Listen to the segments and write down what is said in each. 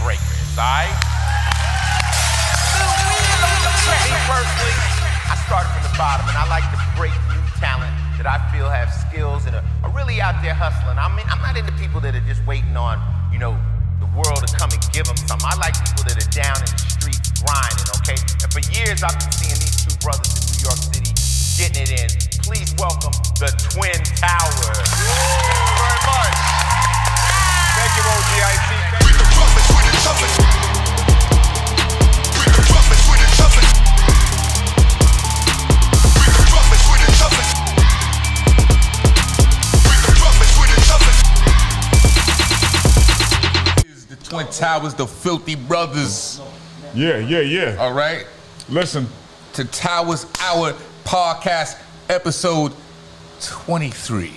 breakers, alright? Me personally, I started from the bottom, and I like to break new talent that I feel have skills and are really out there hustling. I mean, I'm not into people that are just waiting on, you know, the world to come and give them something. I like people that are down in the street grinding, okay? And for years, I've been seeing these two brothers in New York City getting it in. Please welcome the Twin Towers. Thank you very much. Thank you, OGIC. We the roughest, we the toughest. We the roughest, we the toughest. We the roughest, we the toughest. We the roughest, we the toughest. The Twin Towers, the Filthy Brothers. Yeah. All right. Listen. To Towers Hour Podcast, episode 23.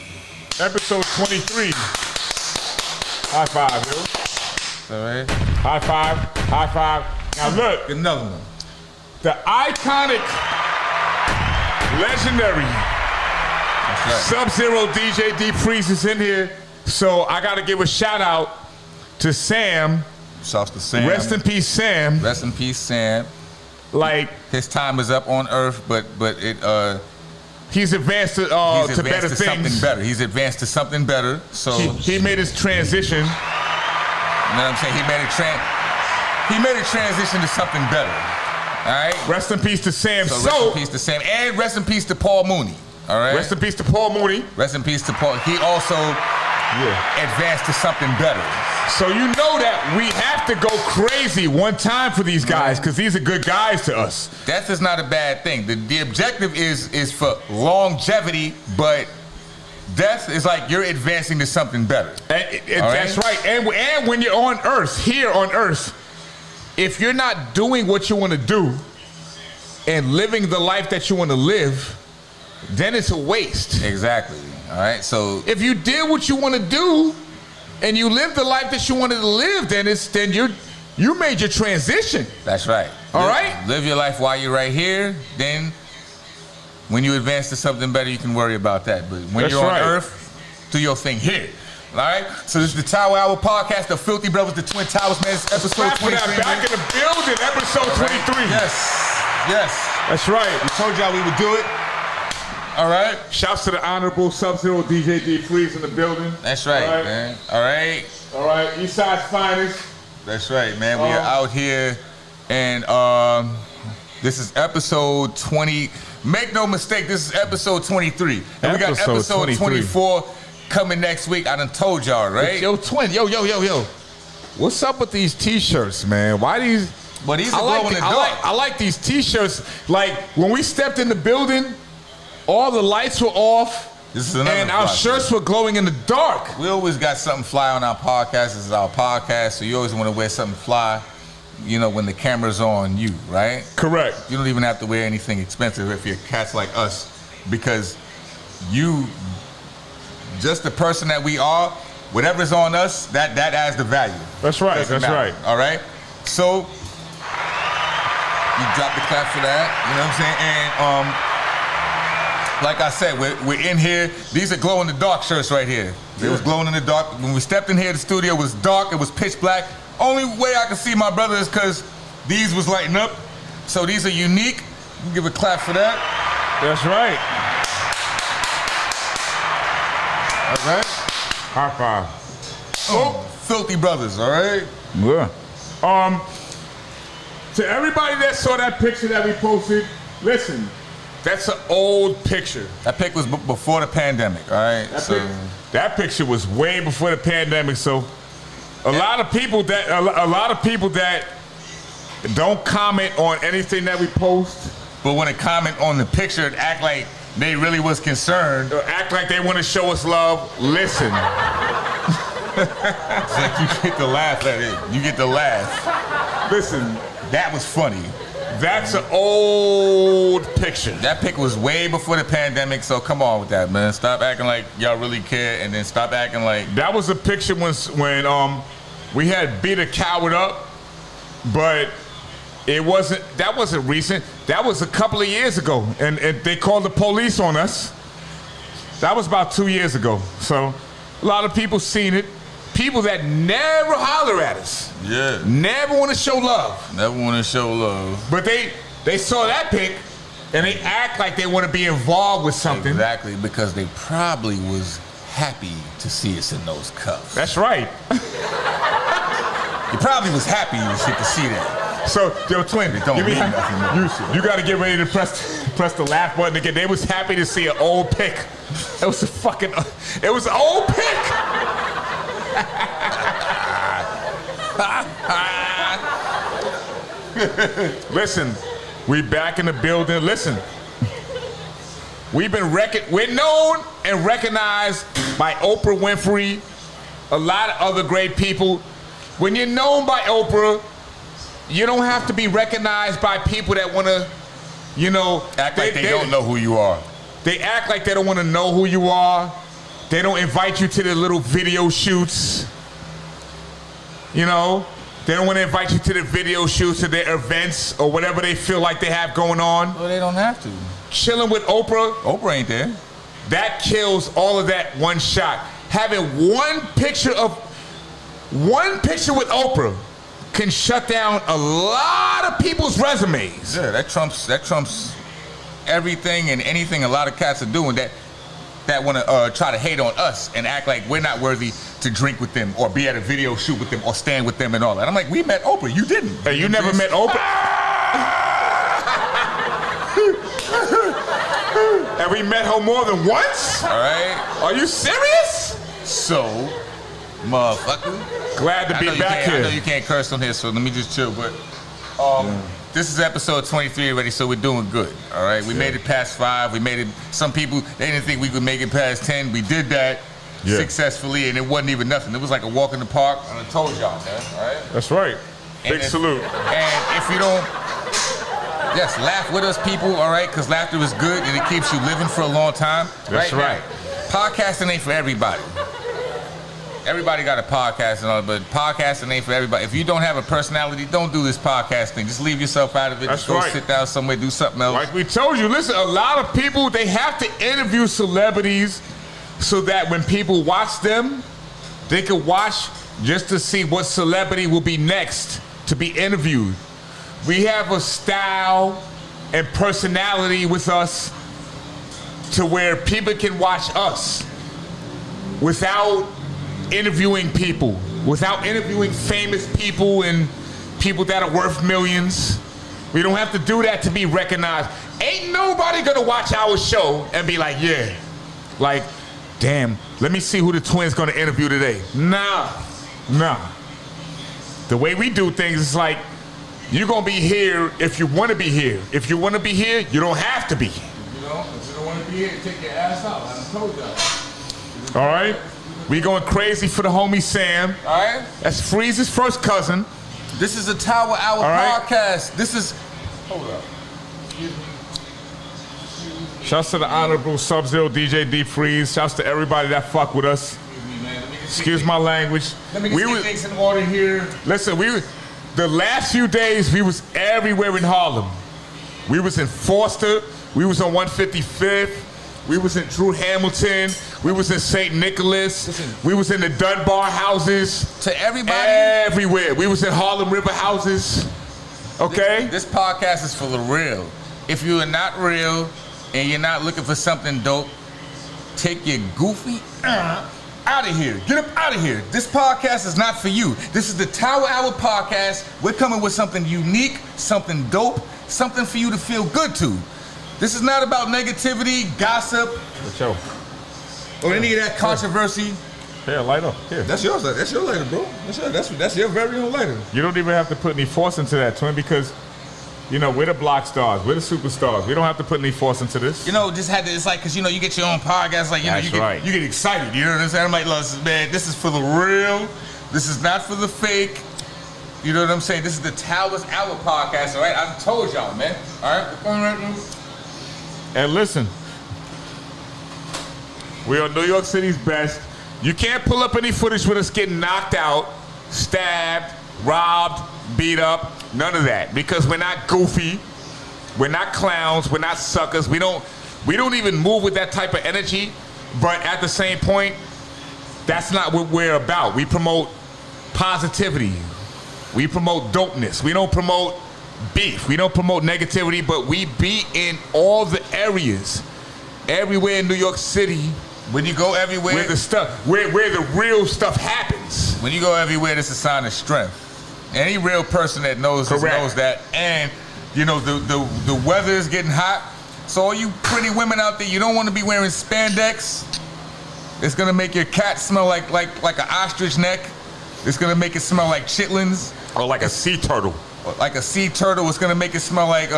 Episode 23. High five, yo. All right. High five. High five. Now look. Another one. The iconic, legendary Sub-Zero W.J.B.III is in here. So I got to give a shout out to Sam. Shouts to Sam. Rest in peace, Sam. Rest in peace, Sam. Like, his time is up on Earth, but he's advanced to better things. Something better. He's advanced to something better. So he made his transition. You know what I'm saying? He made a transition to something better. All right. Rest in peace to Sam. So rest in peace to Sam, and rest in peace to Paul Mooney. All right. Rest in peace to Paul Mooney. Rest in peace to Paul. He also advanced to something better. So you know that we have to go crazy one time for these guys because these are good guys to us. Death is not a bad thing. The objective is for longevity, but death is like you're advancing to something better. That's right. And when you're on Earth, here on Earth, if you're not doing what you want to do and living the life that you want to live, then it's a waste. Exactly. All right. So if you did what you want to do and you lived the life that you wanted to live, then you made your transition. That's right. All right? Live your life while you're right here. Then when you advance to something better, you can worry about that. But when you're on Earth, do your thing here. All right? So this is the Tower Hour Podcast, the Filthy Brothers, the Twin Towers, man. It's episode 23. Back in the building, episode 23. Yes. That's right. We told y'all we would do it. All right. Shouts to the Honorable Sub-Zero W.J.B.III in the building. That's right, man. All right. All right. Eastside's finest. That's right, man. We are out here, and this is episode 20. Make no mistake, this is episode 23. And we got episode 24 coming next week. I done told y'all, right? Yo, Twin. Yo. What's up with these T-shirts, man? Why these? But these are glow in the dark. I like these T-shirts. Like, when we stepped in the building, all the lights were off, and our shirts were glowing in the dark. We always got something fly on our podcast. This is our podcast, so you always want to wear something fly, you know, when the camera's on you, right? Correct. You don't even have to wear anything expensive if you're cats like us, because just the person that we are, whatever's on us, that adds the value. That's right, right. All right? So, you drop the clap for that, you know what I'm saying? And, like I said, we're in here. These are glow-in-the-dark shirts right here. It was glowing in the dark. When we stepped in here, the studio was dark. It was pitch black. Only way I could see my brother is because these was lighting up. So these are unique. We'll give a clap for that. That's right. All right. High five. Oh, Filthy Brothers, all right? Yeah. To everybody that saw that picture that we posted, listen. That's an old picture. That pic was before the pandemic, all right? That picture was way before the pandemic. So, a lot of people that don't comment on anything that we post, but when they comment on the picture, it act like they really was concerned, or act like they want to show us love. Listen, it's like you get to laugh at it. You get to laugh. Listen, that was funny. That's an old picture. That pic was way before the pandemic, so come on with that, man. Stop acting like y'all really care, and then stop acting like... That was a picture when we had beat a coward up, but that wasn't recent. That was a couple of years ago, and they called the police on us. That was about 2 years ago. So a lot of people seen it. people that never holler at us. Yeah. Never want to show love. Never want to show love. But they saw that pic and they act like they want to be involved with something. Exactly, because they probably was happy to see us in those cuffs. That's right. You probably was happy shit to see that. So, yo, twin, It don't mean nothing. you got to get ready to press the laugh button again. They was happy to see an old pic. It was an old pic. Listen, we back in the building. Listen, we're known and recognized by Oprah Winfrey, a lot of other great people. When you're known by Oprah, you don't have to be recognized by people that want to, act like they don't know who you are. They act like they don't want to know who you are. They don't invite you to their little video shoots. They don't want to invite you to the video shoots or their events or whatever they feel like they have going on. Well, they don't have to. Chilling with Oprah. Oprah ain't there. That kills all of that one shot. Having one picture with Oprah can shut down a lot of people's resumes. Yeah, that trumps everything and anything a lot of cats are doing that want to try to hate on us and act like we're not worthy to drink with them or be at a video shoot with them or stand with them and all that. I'm like, we met Oprah. You didn't. Hey, you never met Oprah? And we met her more than once? All right. Are you serious? So, motherfucker. Glad to be back here. I know you can't curse on here, so let me just chill. But this is episode 23 already, so we're doing good. All right, we made it past 5. We made it. Some people they didn't think we could make it past 10. We did that successfully, and it wasn't even nothing. It was like a walk in the park. I told y'all, man. All right. That's right. Big salute. And if you don't, laugh with us, people. All right, because laughter is good and it keeps you living for a long time. That's right. Podcasting ain't for everybody. Everybody got a podcast and all, but podcasting ain't for everybody. If you don't have a personality, don't do this podcast thing. Just leave yourself out of it. That's Just go right. sit down somewhere, do something else. Like we told you, listen, a lot of people, they have to interview celebrities so that when people watch them, they can watch just to see what celebrity will be next to be interviewed. We have a style and personality with us to where people can watch us without interviewing people, without interviewing famous people and people that are worth millions. We don't have to do that to be recognized. Ain't nobody gonna watch our show and be like, damn, let me see who the twins gonna interview today. Nah. The way we do things is like, you're gonna be here if you wanna be here. If you wanna be here, you don't have to be. If you don't want to be here, take your ass out. I done told y'all. All right? We going crazy for the homie Sam. All right? That's Freeze's first cousin. This is a Tower Hour podcast. This is... Hold up. Shouts to the Honorable Sub-Zero W.J.B.III. Shouts to everybody that fuck with us. Excuse my language. Let me get things in order here. Listen, the last few days, we was everywhere in Harlem. We was in Foster. We was on 155th. We was in Drew Hamilton. We was in St. Nicholas. We was in the Dunbar houses. To everybody. Everywhere. We was in Harlem River houses. Okay? This podcast is for the real. If you are not real and you're not looking for something dope, take your goofy out of here. Get up out of here. This podcast is not for you. This is the Tower Hour podcast. We're coming with something unique, something dope, something for you to feel good to. This is not about negativity, gossip, or any of that controversy. Here, light up. Here. That's yours. That's your lighter, bro. That's your very own lighter. You don't even have to put any force into that, twin, because we're the block stars, we're the superstars. We don't have to put any force into this. It's like, because you get your own podcast, like you get excited. You know what I'm saying? I'm like, listen, man, this is for the real. This is not for the fake. You know what I'm saying? This is the Towers Hour podcast. All right, I told y'all, man. All right, we're coming right now. And listen, we are New York City's best. You can't pull up any footage with us getting knocked out, stabbed, robbed, beat up, none of that. Because we're not goofy, we're not clowns, we're not suckers. We don't even move with that type of energy. But at the same point, That's not what we're about. We promote positivity. We promote dopeness. We don't promote beef. We don't promote negativity, but we be in all the areas. Everywhere in New York City. When you go everywhere, where the real stuff happens. When you go everywhere, this is a sign of strength. Any real person that knows this knows that. And you know the weather is getting hot. So all you pretty women out there, you don't want to be wearing spandex. It's gonna make your cat smell like an ostrich neck. It's gonna make it smell like chitlins. Or like a sea turtle. Or like a sea turtle. It's gonna make it smell like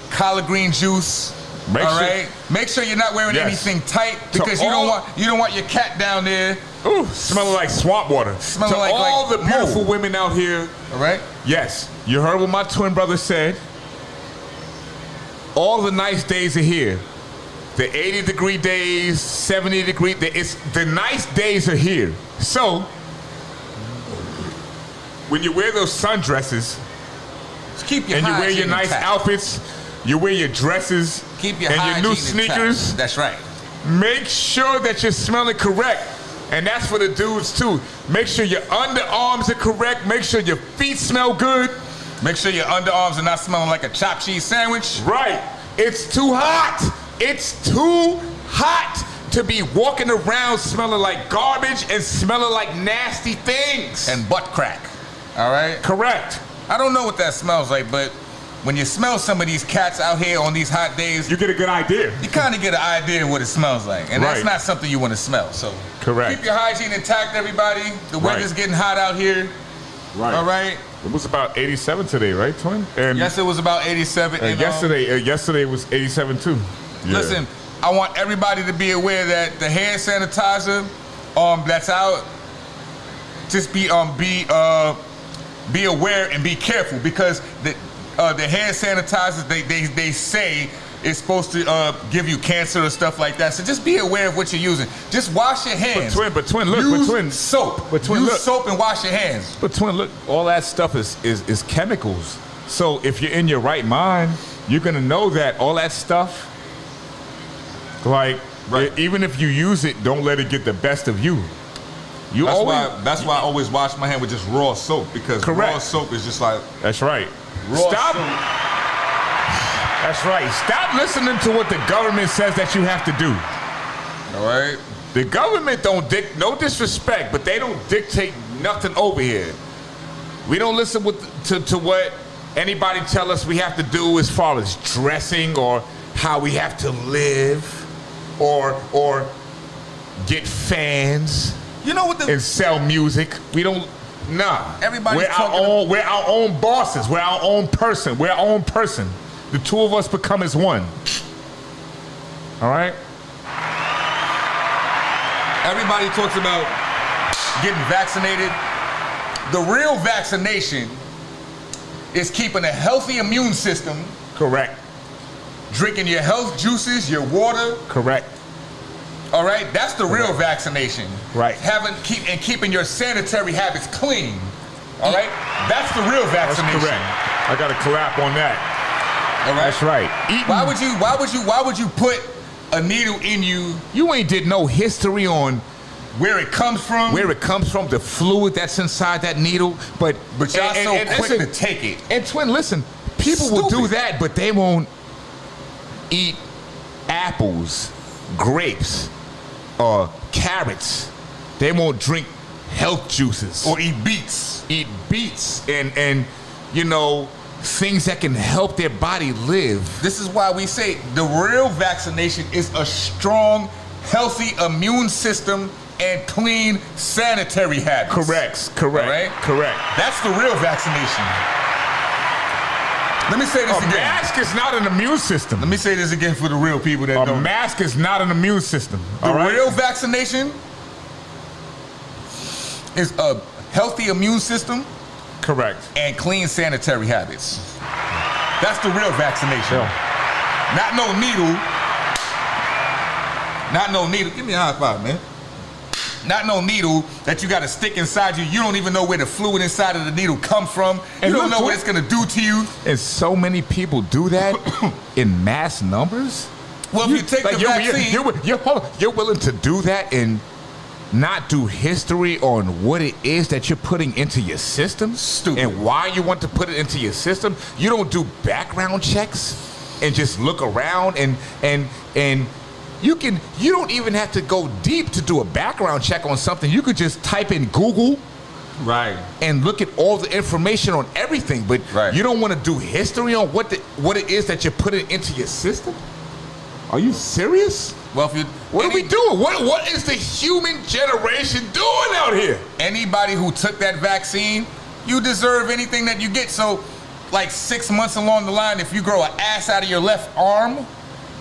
collard green juice. Make sure you're not wearing anything tight because you don't want your cat down there. Ooh, smelling like swamp water. Smelling like all the beautiful women out here. All right. Yes, you heard what my twin brother said. All the nice days are here. The 80-degree days, 70-degree. The nice days are here. So when you wear those sundresses, just keep your and you wear your nice outfits. You wear your dresses keep your and your new sneakers. Intact. That's right. Make sure that you're smelling correct. And that's for the dudes too. Make sure your underarms are correct. Make sure your feet smell good. Make sure your underarms are not smelling like a chopped cheese sandwich. Right. It's too hot. It's too hot to be walking around smelling like garbage and smelling like nasty things. And butt crack. All right? Correct. I don't know what that smells like, but when you smell some of these cats out here on these hot days, you get a good idea. You kind of get an idea of what it smells like. And that's not something you want to smell. So correct. Keep your hygiene intact, everybody. The weather's getting hot out here. Right. All right. It was about 87 today, right, twin? And yes, it was about 87. And yesterday was 87 too. Yeah. Listen, I want everybody to be aware that the hand sanitizer that's out, just be aware and be careful because the hand sanitizers they say it's supposed to give you cancer or stuff like that. So just be aware of what you're using. Just wash your hands. But twin, look. Use soap. Use soap and wash your hands. But twin, look, all that stuff is chemicals. So if you're in your right mind, you're gonna know that all that stuff, like, even if you use it, don't let it get the best of you. That's why I always wash my hand with just raw soap because raw soap is just like. That's right. Raw soap. That's right. Stop listening to what the government says that you have to do. All right. The government don't no disrespect, but they don't dictate nothing over here. We don't listen to what anybody tell us we have to do as far as dressing or how we have to live or get fans. You know what and sell music. We don't. Nah. Everybody's we're our own bosses. We're our own person. We're our own person. The two of us become as one. All right? Everybody talks about getting vaccinated. The real vaccination is keeping a healthy immune system. Correct. Drinking your health juices, your water. Correct. All right? That's the real vaccination. Right. Keeping your sanitary habits clean. All right? That's the real vaccination. That's correct. I got to clap on that. All right. That's right. Why would you put a needle in you? You ain't did no history on where it comes from. Where it comes from, the fluid that's inside that needle. But y'all so quick to take it. And twin, listen, people will do that, but they won't eat apples, grapes, or carrots. They won't drink health juices. Or eat beets. Eat beets and you know, things that can help their body live. This is why we say the real vaccination is a strong, healthy immune system and clean sanitary habits. Correct. Right? Correct. That's the real vaccination. Let me say this again. A mask is not an immune system. Let me say this again for the real people that don't. A mask is not an immune system. The real vaccination is a healthy immune system. Correct. And clean sanitary habits. That's the real vaccination. Yeah. Not no needle. Not no needle. Give me a high five, man. Not no needle that you got to stick inside you. You don't even know where the fluid inside of the needle come from. You don't know what it's going to do to you. And so many people do that in mass numbers. Well, if you take the vaccine. You're willing to do that in not do history on what it is that you're putting into your system? Stupid. And why you want to put it into your system? You don't do background checks and just look around and you don't even have to go deep to do a background check on something. You could just type in Google. Right. And look at all the information on everything, but you don't want to do history on what it is that you're putting into your system? Are you serious? Well, what are we doing? What is the human generation doing out here? Anybody who took that vaccine, you deserve anything that you get. So, like 6 months along the line, if you grow an ass out of your left arm,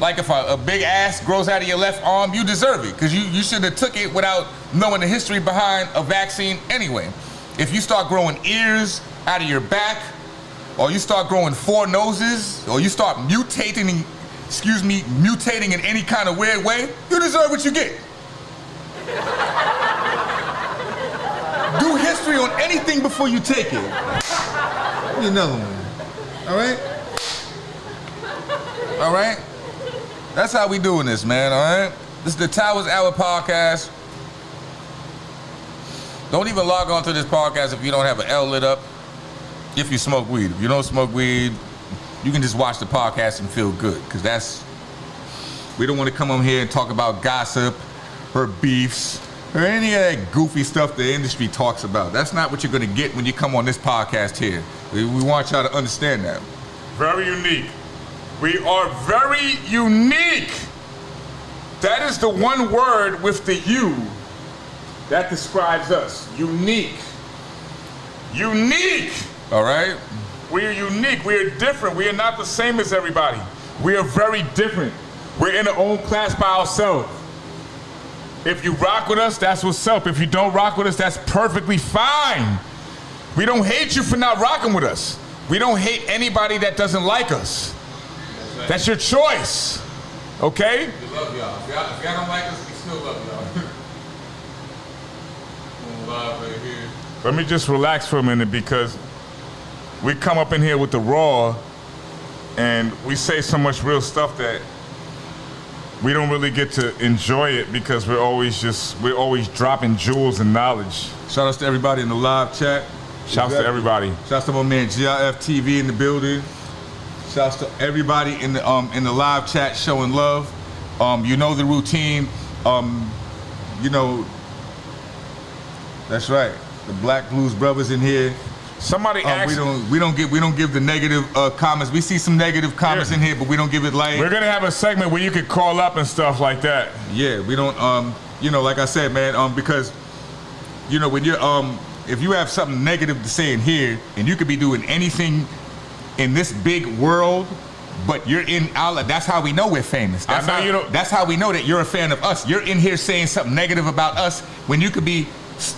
like if a big ass grows out of your left arm, you deserve it, because you should have took it without knowing the history behind a vaccine anyway. If you start growing ears out of your back, or you start growing 4 noses, or you start mutating in any kind of weird way, you deserve what you get. Do history on anything before you take it. Give me another one. All right? All right? That's how we doing this, man, all right? This is the Towers Hour podcast. Don't even log on to this podcast if you don't have an L lit up, if you smoke weed. If you don't smoke weed, you can just watch the podcast and feel good, because we don't want to come on here and talk about gossip or beefs or any of that goofy stuff the industry talks about. That's not what you're going to get when you come on this podcast here. We want y'all to understand that. Very unique. We are very unique. That is the one word with the U that describes us. Unique. Unique. All right? We are unique. We are different. We are not the same as everybody. We are very different. We're in our own class by ourselves. If you rock with us, that's what's up. If you don't rock with us, that's perfectly fine. We don't hate you for not rocking with us. We don't hate anybody that doesn't like us. That's your choice. Okay? We love y'all. If y'all don't like us, we still love y'all. Live right here. Let me just relax for a minute, because we come up in here with the raw and we say so much real stuff that we don't really get to enjoy it, because we're always dropping jewels and knowledge. Shout outs to everybody in the live chat. Shouts to everybody. Shouts to my man GIF.TV in the building. Shouts to everybody in the live chat showing love. You know the routine. You know, that's right. The Black Blues Brothers in here. Somebody asked. We don't give the negative comments. We see some negative comments in here, but we don't give it light. We're gonna have a segment where you could call up and stuff like that. Yeah, we don't. You know, like I said, man. Because, you know, when you're if you have something negative to say in here, and you could be doing anything in this big world, but you're in our, that's how we know we're famous. That's how we know that you're a fan of us. You're in here saying something negative about us when you could be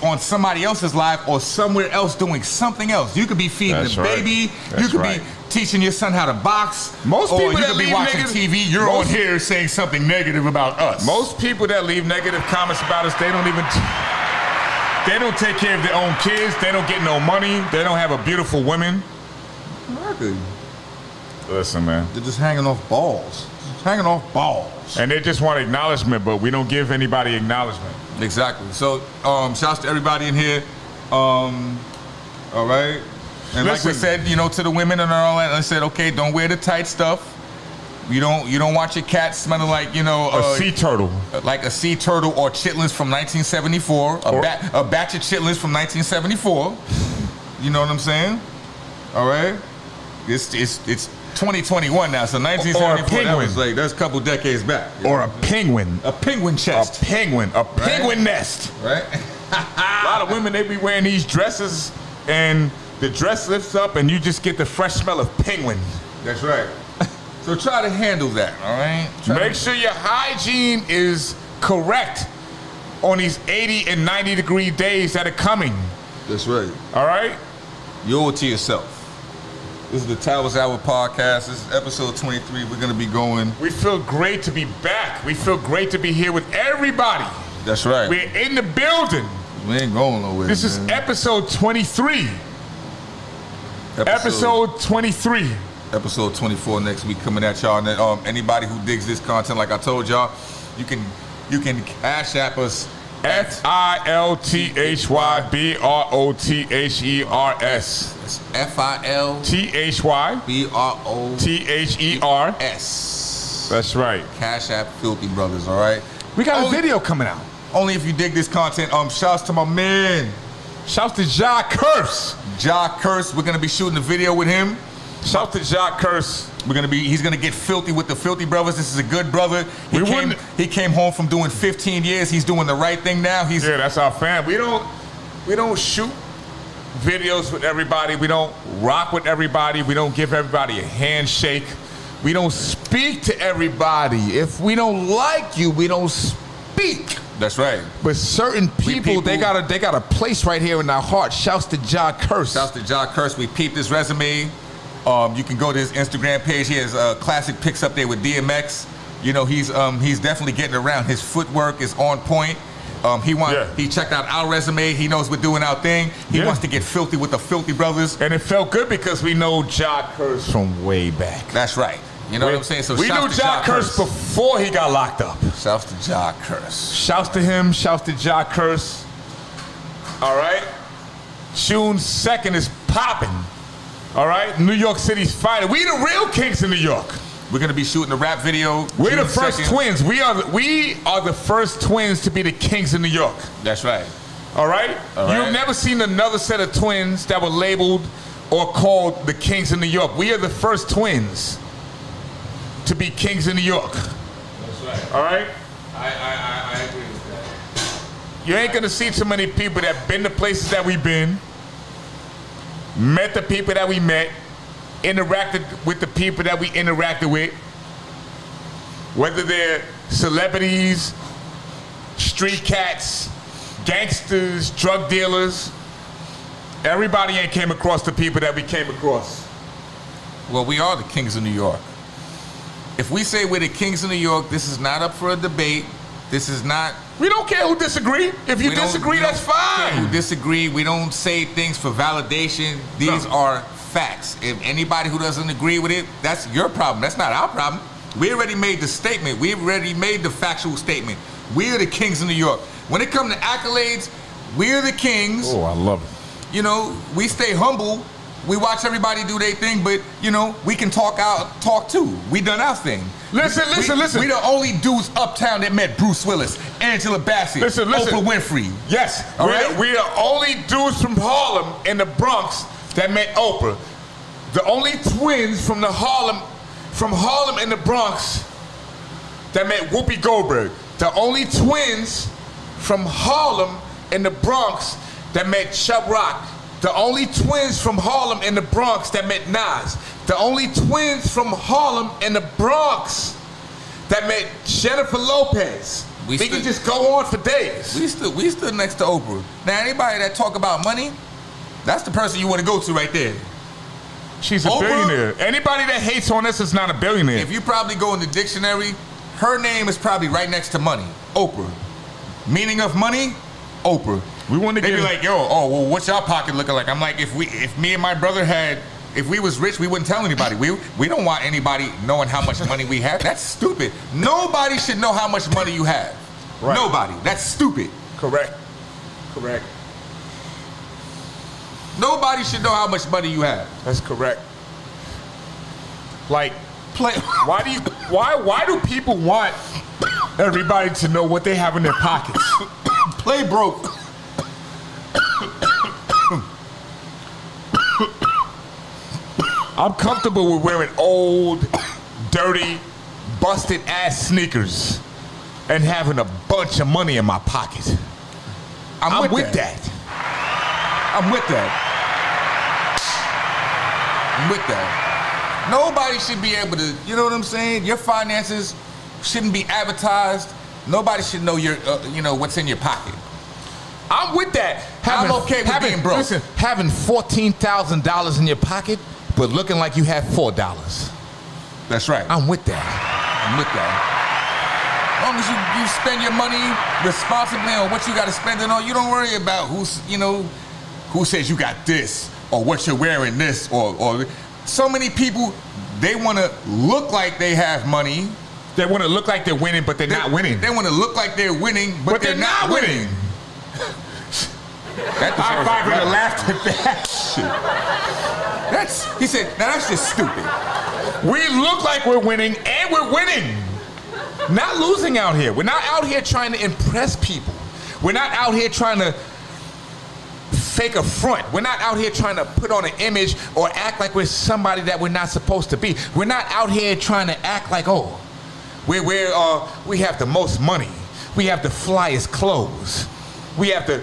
on somebody else's live or somewhere else doing something else. You could be feeding the baby. You could be teaching your son how to box. Most people you could be watching TV. You're on here saying something negative about us. Most people that leave negative comments about us, they don't take care of their own kids. They don't get no money. They don't have a beautiful woman. Listen, man. They're just hanging off balls. And they just want acknowledgement, but we don't give anybody acknowledgement. Exactly. So, shouts to everybody in here. All right. And like we said, you know, to the women and all that, I said, okay, don't wear the tight stuff. You don't want your cat smelling like, you know, a sea turtle. Like a sea turtle or chitlins from 1974. A batch of chitlins from 1974. You know what I'm saying? All right. It's 2021 now, so 1974, that's a couple decades back. Or a penguin. A penguin chest. A penguin nest. Right? A lot of women, they be wearing these dresses, and the dress lifts up, and you just get the fresh smell of penguin. That's right. So try to handle that, all right? Make sure your hygiene is correct on these 80 and 90 degree days that are coming. That's right. All right? You owe it to yourself. This is the Towers Hour podcast. This is episode 23. We're going to be going. We feel great to be back. We feel great to be here with everybody. That's right. We're in the building. We ain't going nowhere. This is episode 23. Episode 23. Episode 24 next week coming at y'all. And anybody who digs this content, like I told y'all, you can Cash App us FILTHYBROTHERS. It's FILTHYBROTHERS. That's right. Cash App Filthy Brothers, all right? We got a video coming out. Only if you dig this content. Shouts to my man. Shouts to Ja Curse. Ja Curse, we're gonna be shooting a video with him. Shout to Ja Curse. He's gonna get filthy with the Filthy Brothers. This is a good brother. He came home from doing 15 years. He's doing the right thing now. Yeah, that's our fam. We don't shoot videos with everybody. We don't rock with everybody. We don't give everybody a handshake. We don't speak to everybody. If we don't like you, we don't speak. That's right. But certain people, they got a place right here in our heart. Shouts to Ja Curse. Shouts to Ja Curse. We peeped his resume. You can go to his Instagram page. He has classic pics up there with DMX. You know, he's definitely getting around. His footwork is on point. He checked out our resume. He knows we're doing our thing. He wants to get filthy with the Filthy Brothers. And it felt good because we know Ja Curse from way back. That's right. You know what I'm saying? So we knew Ja Curse before he got locked up. Shouts to Ja Curse. Shouts to him. Shouts to Ja Curse. All right. June 2nd is popping. All right. New York City's fighting. We the real kings in New York. We're gonna be shooting a rap video. We're the first twins. We are the first twins to be the kings in New York. That's right. All right? You've never seen another set of twins that were labeled or called the kings in New York. We are the first twins to be kings in New York. That's right. All right? I agree with that. You ain't gonna see too many people that been to places that we've been, met the people that we met, interacted with the people that we interacted with, whether they're celebrities, street cats, gangsters, drug dealers. Everybody ain't came across the people that we came across. Well, we are the kings of New York. If we say we're the kings of New York, this is not up for a debate. This is not... We don't care who disagree. If you disagree, that's fine. Who disagree, we don't say things for validation. These are facts. If anybody who doesn't agree with it, that's your problem. That's not our problem. We already made the statement. We already made the factual statement. We are the kings of New York. When it comes to accolades, we're the kings. Oh, I love it. You know, we stay humble. We watch everybody do their thing, but, you know, we can talk too. We done our thing. Listen. We the only dudes uptown that met Bruce Willis, Angela Bassett, Oprah Winfrey. Yes, we're the only dudes from Harlem and the Bronx that met Oprah. The only twins from Harlem and the Bronx that met Whoopi Goldberg. The only twins from Harlem and the Bronx that met Chubb Rock. The only twins from Harlem and the Bronx that met Nas. The only twins from Harlem and the Bronx that met Jennifer Lopez. We can just go on for days. We stood next to Oprah. Now, anybody that talk about money, that's the person you want to go to right there. She's a billionaire. Anybody that hates on us is not a billionaire. If you probably go in the dictionary, her name is probably right next to money. Oprah. Meaning of money, Oprah. We want to They be like, well, what's your pocket looking like? I'm like, if me and my brother if we was rich, we wouldn't tell anybody. We don't want anybody knowing how much money we have. That's stupid. Nobody should know how much money you have. Right. Nobody. That's stupid. Correct. Nobody should know how much money you have. That's correct. Like, why do people want everybody to know what they have in their pockets? Play broke. I'm comfortable with wearing old, dirty, busted ass sneakers and having a bunch of money in my pocket. I'm with that. I'm with that. Nobody should be able to, you know what I'm saying? Your finances shouldn't be advertised. Nobody should know what's in your pocket. I'm with that. I'm okay with being broke. Listen, having $14,000 in your pocket, but looking like you have $4. That's right. I'm with that. As long as you spend your money responsibly on what you got to spend it on, you don't worry about who says you got this or what you're wearing this or so many people, they want to look like they have money They want to look like they're winning, but they're not winning. They want to look like they're winning, but they're not winning. High five and laughed at that shit. He said, now that's just stupid. We look like we're winning, and we're winning. Not losing out here. We're not out here trying to impress people. We're not out here trying to fake a front. We're not out here trying to put on an image or act like we're somebody that we're not supposed to be. We're not out here trying to act like, oh, we have the most money. We have the flyest clothes. We have the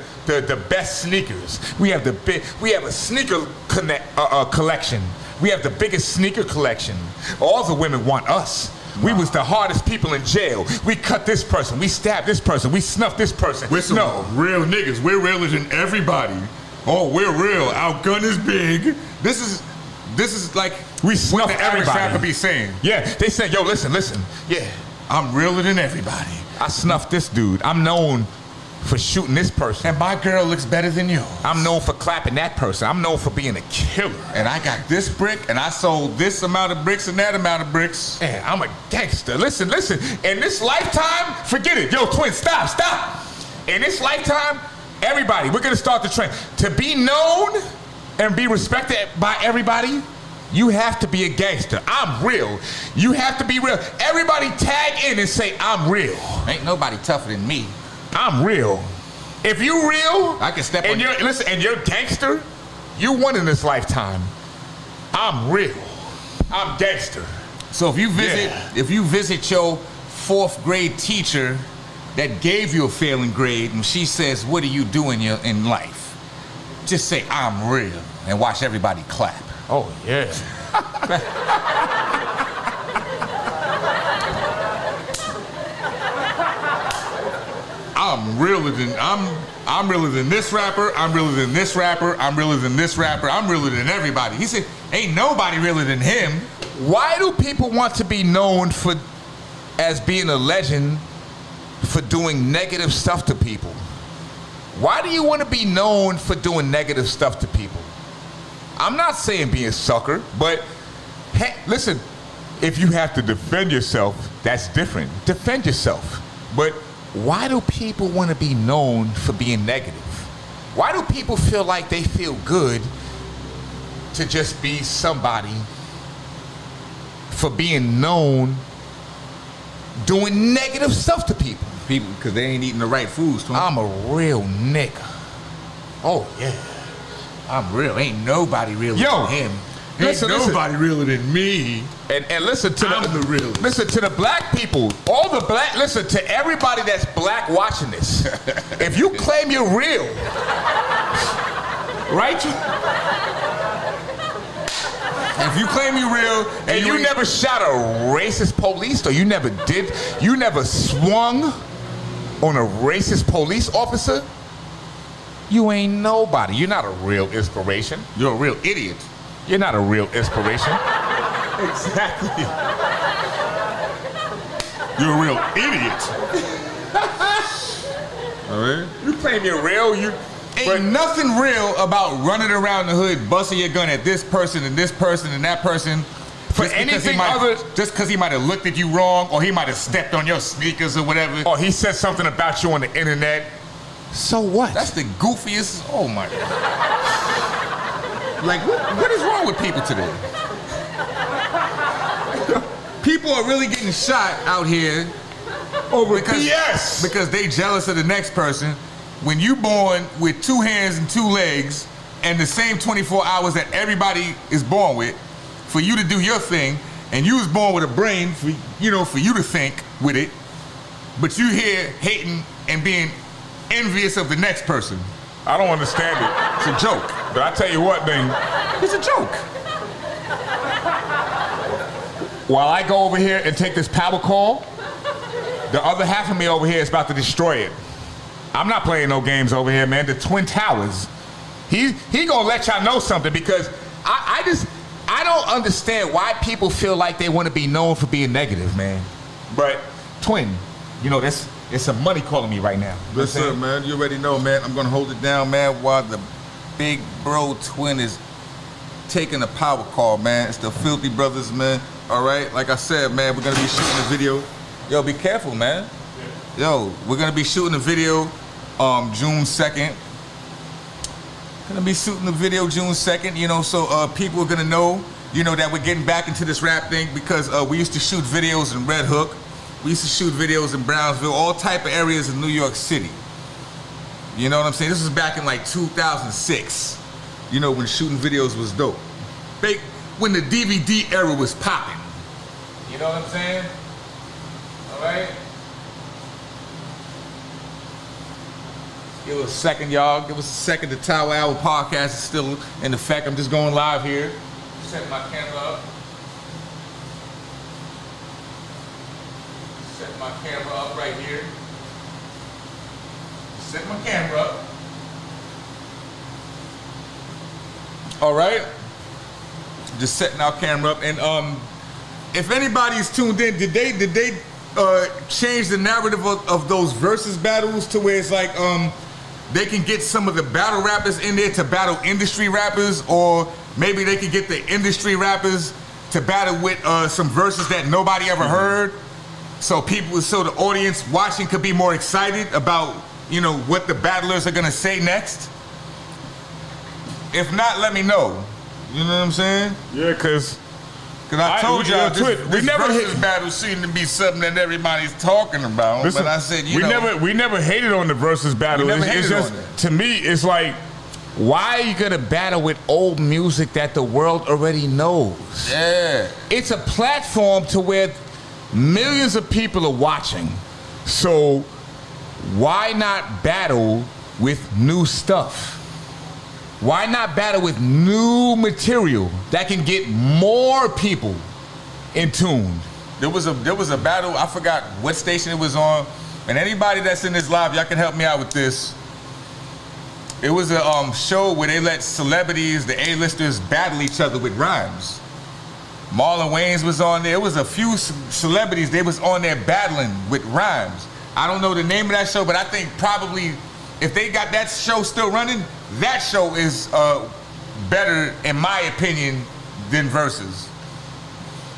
best sneakers. We have a sneaker collection. We have the biggest sneaker collection. All the women want us. We was the hardest people in jail. We cut this person. We stabbed this person. We snuffed this person. We're some real niggas. We're realer than everybody. Oh, we're real. Our gun is big. This is like we snuff what the average everybody. rapper be saying. Yeah, they said, yo, listen. Yeah, I'm realer than everybody. I snuffed this dude. I'm known for shooting this person. And my girl looks better than yours. I'm known for clapping that person. I'm known for being a killer. And I got this brick, and I sold this amount of bricks and that amount of bricks. Man, I'm a gangster. Listen. In this lifetime, forget it. Yo, twin, stop. In this lifetime, everybody, we're gonna start the trend. To be known and be respected by everybody, you have to be a gangster. I'm real. You have to be real. Everybody tag in and say, I'm real. Ain't nobody tougher than me. I'm real. If you real, I can step and on. and you're gangster, you won in this lifetime. I'm real. I'm gangster. So if you visit your 4th grade teacher that gave you a failing grade, and she says, "What do you do in life?" Just say, "I'm real," and watch everybody clap. Oh yeah. I'm realer than this rapper. I'm realer than this rapper. I'm realer than this rapper. I'm realer than everybody. He said, ain't nobody realer than him. Why do people want to be known as being a legend for doing negative stuff to people? Why do you want to be known for doing negative stuff to people? I'm not saying be a sucker, but hey, listen, if you have to defend yourself, that's different. Defend yourself. But why do people want to be known for being negative? Why do people feel like they feel good to just be somebody for being known doing negative stuff to people? People, because they ain't eating the right foods. I'm a real nigga. Oh, yeah. I'm real. Ain't nobody realer Yo, than him. Listen, Ain't nobody realer than me. And listen to I'm the realest. Listen to the black people. Listen to everybody that's black watching this. If you claim you're real, right? If you claim you're real and you never shot a racist police, or you never swung on a racist police officer, you ain't nobody. You're not a real inspiration. You're a real idiot. You're not a real inspiration. Exactly. You're a real idiot. All right? You claim you're real, Ain't nothing real about running around the hood, busting your gun at this person and this person and that person. For anything other, just because he might have looked at you wrong, or he might have stepped on your sneakers or whatever. Or he said something about you on the internet. So what? That's the goofiest. Oh my God. Like, what is wrong with people today? People are really getting shot out here over BS because they jealous of the next person. When you born with 2 hands and 2 legs and the same 24 hours that everybody is born with, for you to do your thing, and you was born with a brain for you to think with it, but you here hating and being envious of the next person. I don't understand it. It's a joke. But I tell you what, then, it's a joke. While I go over here and take this power call, the other half of me over here is about to destroy it. I'm not playing no games over here, man. The Twin Towers. He gonna let y'all know something, because I don't understand why people feel like they want to be known for being negative, man. But Twin, it's some money calling me right now. Listen, man, you already know, man. I'm gonna hold it down, man, while the big bro Twin is taking a power call, man. It's the Filthy Brothers, man. All right, like I said, man, we're gonna be shooting a video Yo, be careful, man. Yo, we're gonna be shooting a video June 2nd. Gonna be shooting the video June 2nd, you know, so people are gonna know, you know, that we're getting back into this rap thing because we used to shoot videos in Red Hook. We used to shoot videos in Brownsville, all type of areas in New York City. You know what I'm saying? This was back in like 2006, you know, when shooting videos was dope. When the DVD era was popping. You know what I'm saying? All right? Give us a second, y'all. Give us a second. The Tower Hour podcast is still in effect. I'm just going live here. Set my camera up. Set my camera up right here. Set my camera up. All right. Just setting our camera up. And if anybody's tuned in, did they change the narrative of those versus battles to where it's like they can get some of the battle rappers in there to battle industry rappers, or maybe they can get the industry rappers to battle with some verses that nobody ever heard, so the audience watching could be more excited about, you know, what the battlers are gonna say next? If not, let me know. You know what I'm saying? Yeah, cause I told y'all this versus hit battle seemed to be something that everybody's talking about. Listen, but I said, we never hated on the versus battle. It's just, to me, it's like, why are you gonna battle with old music that the world already knows? Yeah. It's a platform to where millions of people are watching. So why not battle with new stuff? Why not battle with new material that can get more people in tune? There was a battle, I forgot what station it was on, and anybody that's in this live, y'all can help me out with this. It was a show where they let celebrities, the A-listers, battle each other with rhymes. Marlon Wayans was on there. It was a few celebrities, they was on there battling with rhymes. I don't know the name of that show, but I think probably if they got that show still running, that show is better, in my opinion, than Versus.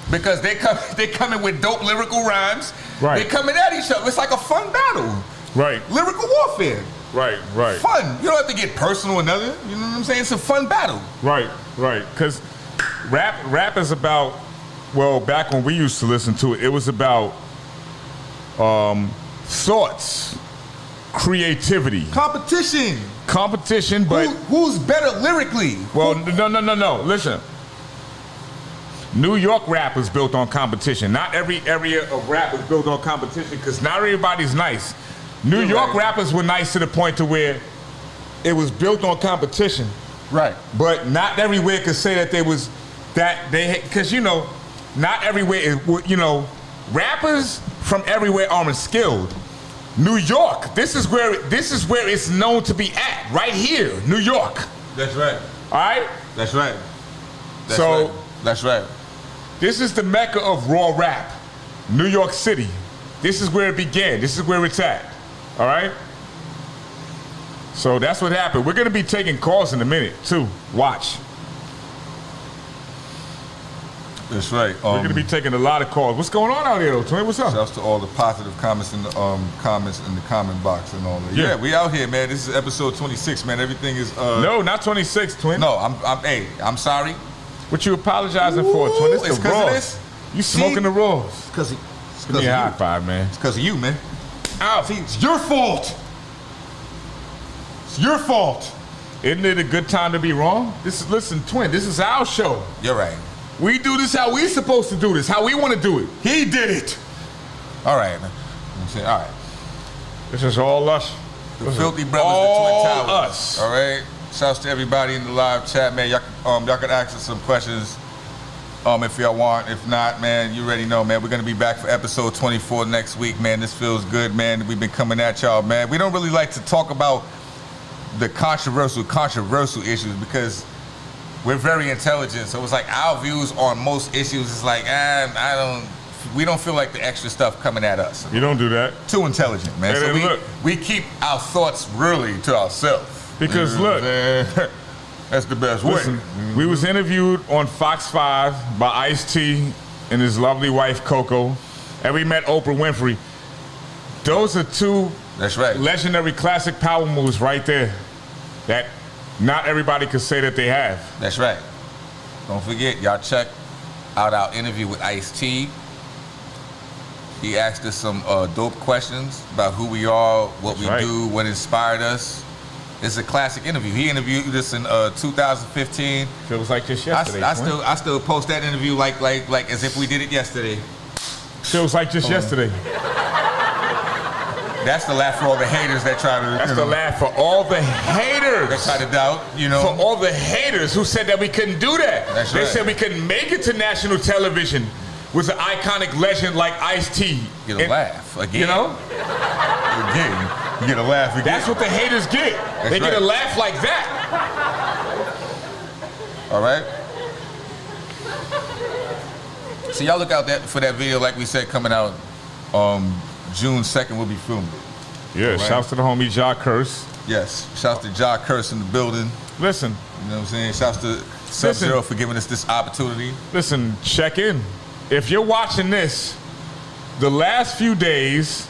Because they coming with dope lyrical rhymes. Right. They coming at each other. It's like a fun battle. Right. Lyrical warfare. Right. Fun. You don't have to get personal or nothing. You know what I'm saying? It's a fun battle. Right. Because rap is about, well, back when we used to listen to it, it was about thoughts, creativity, competition, but who's better lyrically? Well, no. Listen, New York rap is built on competition. Not every area of rap is built on competition because not everybody's nice. New York rappers were nice to the point to where it was built on competition. Right. But not everywhere could say that because you know, not everywhere, you know, rappers from everywhere are unskilled. New York, this is where it's known to be at, right here, New York. That's right. All right? That's right. That's right. This is the mecca of raw rap, New York City. This is where it began. This is where it's at. All right? So that's what happened. We're going to be taking calls in a minute, too. Watch. That's right. We're going to be taking a lot of calls. What's going on out here, though, Twin? What's up? Shouts to all the positive comments in the comments in the comment box and all that. Yeah, we out here, man. This is episode 26, man. Everything is No, not 26, Twin. No, I'm sorry. What you apologizing for, Twin? This It's the because of raws. this. You smoking the raws. Give me a high five, man. It's because of you, man. Ow. See, it's your fault. It's your fault. Isn't it a good time to be wrong? Listen, Twin, this is our show. You're right. We do this how we supposed to do this, how we want to do it. He did it. All right, man. All right. This is all us. The Filthy Brothers, all the Twin Towers. Us. All right. Shouts to everybody in the live chat, man. Y'all can ask us some questions if y'all want. If not, man, you already know, man. We're gonna be back for episode 24 next week, man. This feels good, man. We've been coming at y'all, man. We don't really like to talk about the controversial issues because we're very intelligent. So it's like our views on most issues is like, we don't feel like the extra stuff coming at us. You don't do that. Too intelligent, man. And so we keep our thoughts really to ourselves. Because look, that's the best listen, way. We was interviewed on Fox 5 by Ice-T and his lovely wife Coco, and we met Oprah Winfrey. Those are two That's right. legendary classic power moves right there that not everybody could say that they have. That's right. Don't forget, y'all check out our interview with Ice-T. He asked us some dope questions about who we are, what we do, what inspired us. It's a classic interview. He interviewed us in 2015. Feels like just yesterday. I still post that interview like as if we did it yesterday. Feels like just yesterday. That's the laugh for all the haters that try to. That's the laugh for all the haters. That try to doubt, you know. For all the haters who said that we couldn't do that. That's they right. said we couldn't make it to national television with an iconic legend like Ice-T. Get a laugh again. You know? Again. You get a laugh again. That's what the haters get. They get a laugh like that. All right. So y'all look out for that video, like we said, coming out June 2nd. We'll be filming it. Yeah, right. shouts to the homie Ja Curse. Yes, shouts to Ja Curse in the building. Listen. You know what I'm saying? Shouts to Sub-Zero for giving us this opportunity. Listen, check in. If you're watching this, the last few days,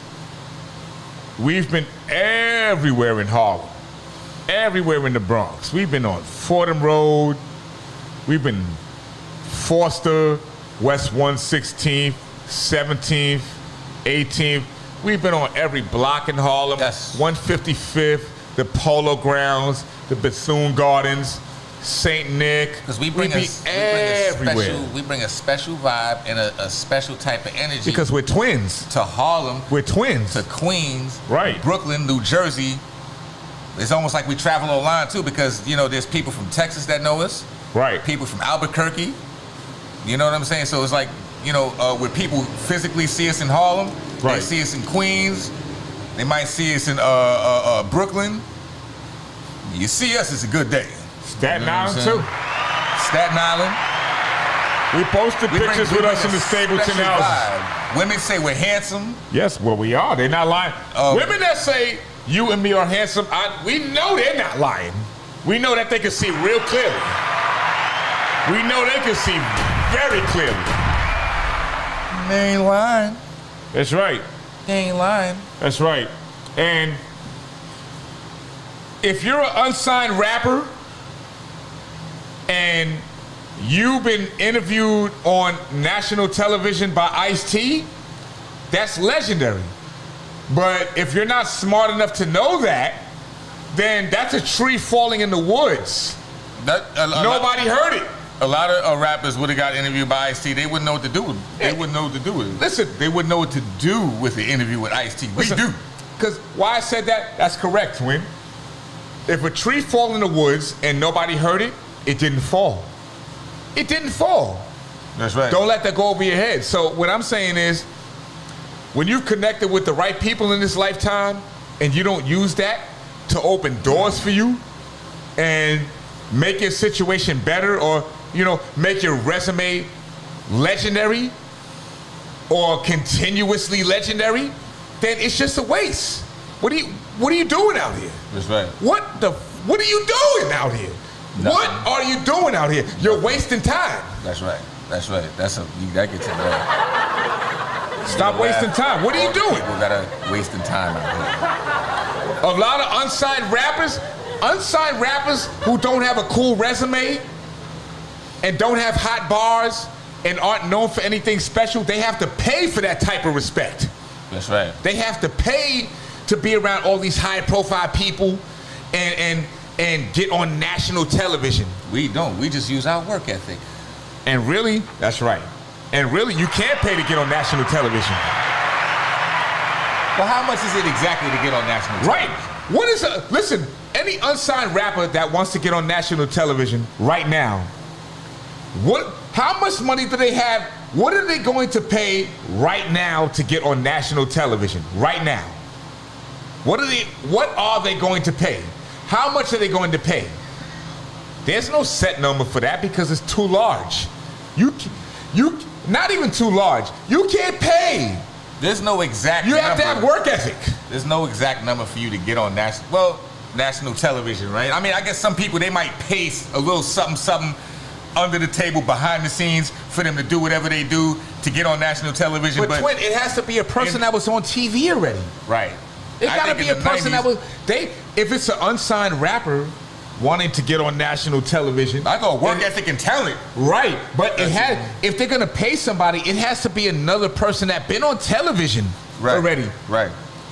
we've been everywhere in Harlem, everywhere in the Bronx. We've been on Fordham Road, we've been Foster, West 116th, 17th, 18th. We've been on every block in Harlem. Yes. 155th, the Polo Grounds, the Bethune Gardens, St. Nick. Because we bring a special vibe and a special type of energy. Because we're twins. To Harlem. We're twins. To Queens. Right. Brooklyn, New Jersey. It's almost like we travel online too, because you know there's people from Texas that know us. Right. People from Albuquerque. You know what I'm saying? So it's like, you know, where people physically see us in Harlem, right. They see us in Queens, they might see us in Brooklyn. You see us, it's a good day. Staten Island too. Staten Island. We posted pictures with us in the Stapleton houses. Women say we're handsome. Yes, well we are. They're not lying. Women that say you and me are handsome, we know they're not lying. We know that they can see real clearly. We know they can see very clearly. They ain't lying. That's right. They ain't lying. That's right. And if you're an unsigned rapper and you've been interviewed on national television by Ice-T, that's legendary. But if you're not smart enough to know that, then that's a tree falling in the woods. Nobody heard it. A lot of rappers would have got interviewed by Ice-T. They wouldn't know what to do with it. They wouldn't know what to do with it. Listen. They wouldn't know what to do with the interview with Ice-T. We do. Because why I said that, that's correct, Twin. If a tree fall in the woods and nobody heard it, it didn't fall. It didn't fall. That's right. Don't let that go over your head. So what I'm saying is, when you've connected with the right people in this lifetime and you don't use that to open doors for you and make your situation better, or make your resume legendary or continuously legendary, then it's just a waste. What are you doing out here? That's right. What are you doing out here? Nothing. What are you doing out here? You're wasting time. That's right. That's right. That gets it right. Stop wasting time. What are you doing? People that are wasting time out here. A lot of unsigned rappers who don't have a cool resume and don't have hot bars and aren't known for anything special, they have to pay for that type of respect. That's right. They have to pay to be around all these high-profile people and get on national television. We don't. We just use our work ethic. And really, that's right. And really, you can't pay to get on national television. Well, how much is it exactly to get on national television? Right. Listen, any unsigned rapper that wants to get on national television right now, how much money do they have? What are they going to pay right now to get on national television? Right now. What are they going to pay? How much are they going to pay? There's no set number for that because it's too large. You not even too large. You can't pay. There's no exact number. You have number. to have work ethic. There's no exact number for you to get on national television, right? I mean, I guess some people, they might pay a little something under the table behind the scenes for them to do whatever they do to get on national television. But Twin, it has to be a person that was on TV already. Right. It gotta be a person that was if it's an unsigned rapper wanting to get on national television. I go work ethic and talent. Right. But if they're gonna pay somebody, it has to be another person that been on television already. Right.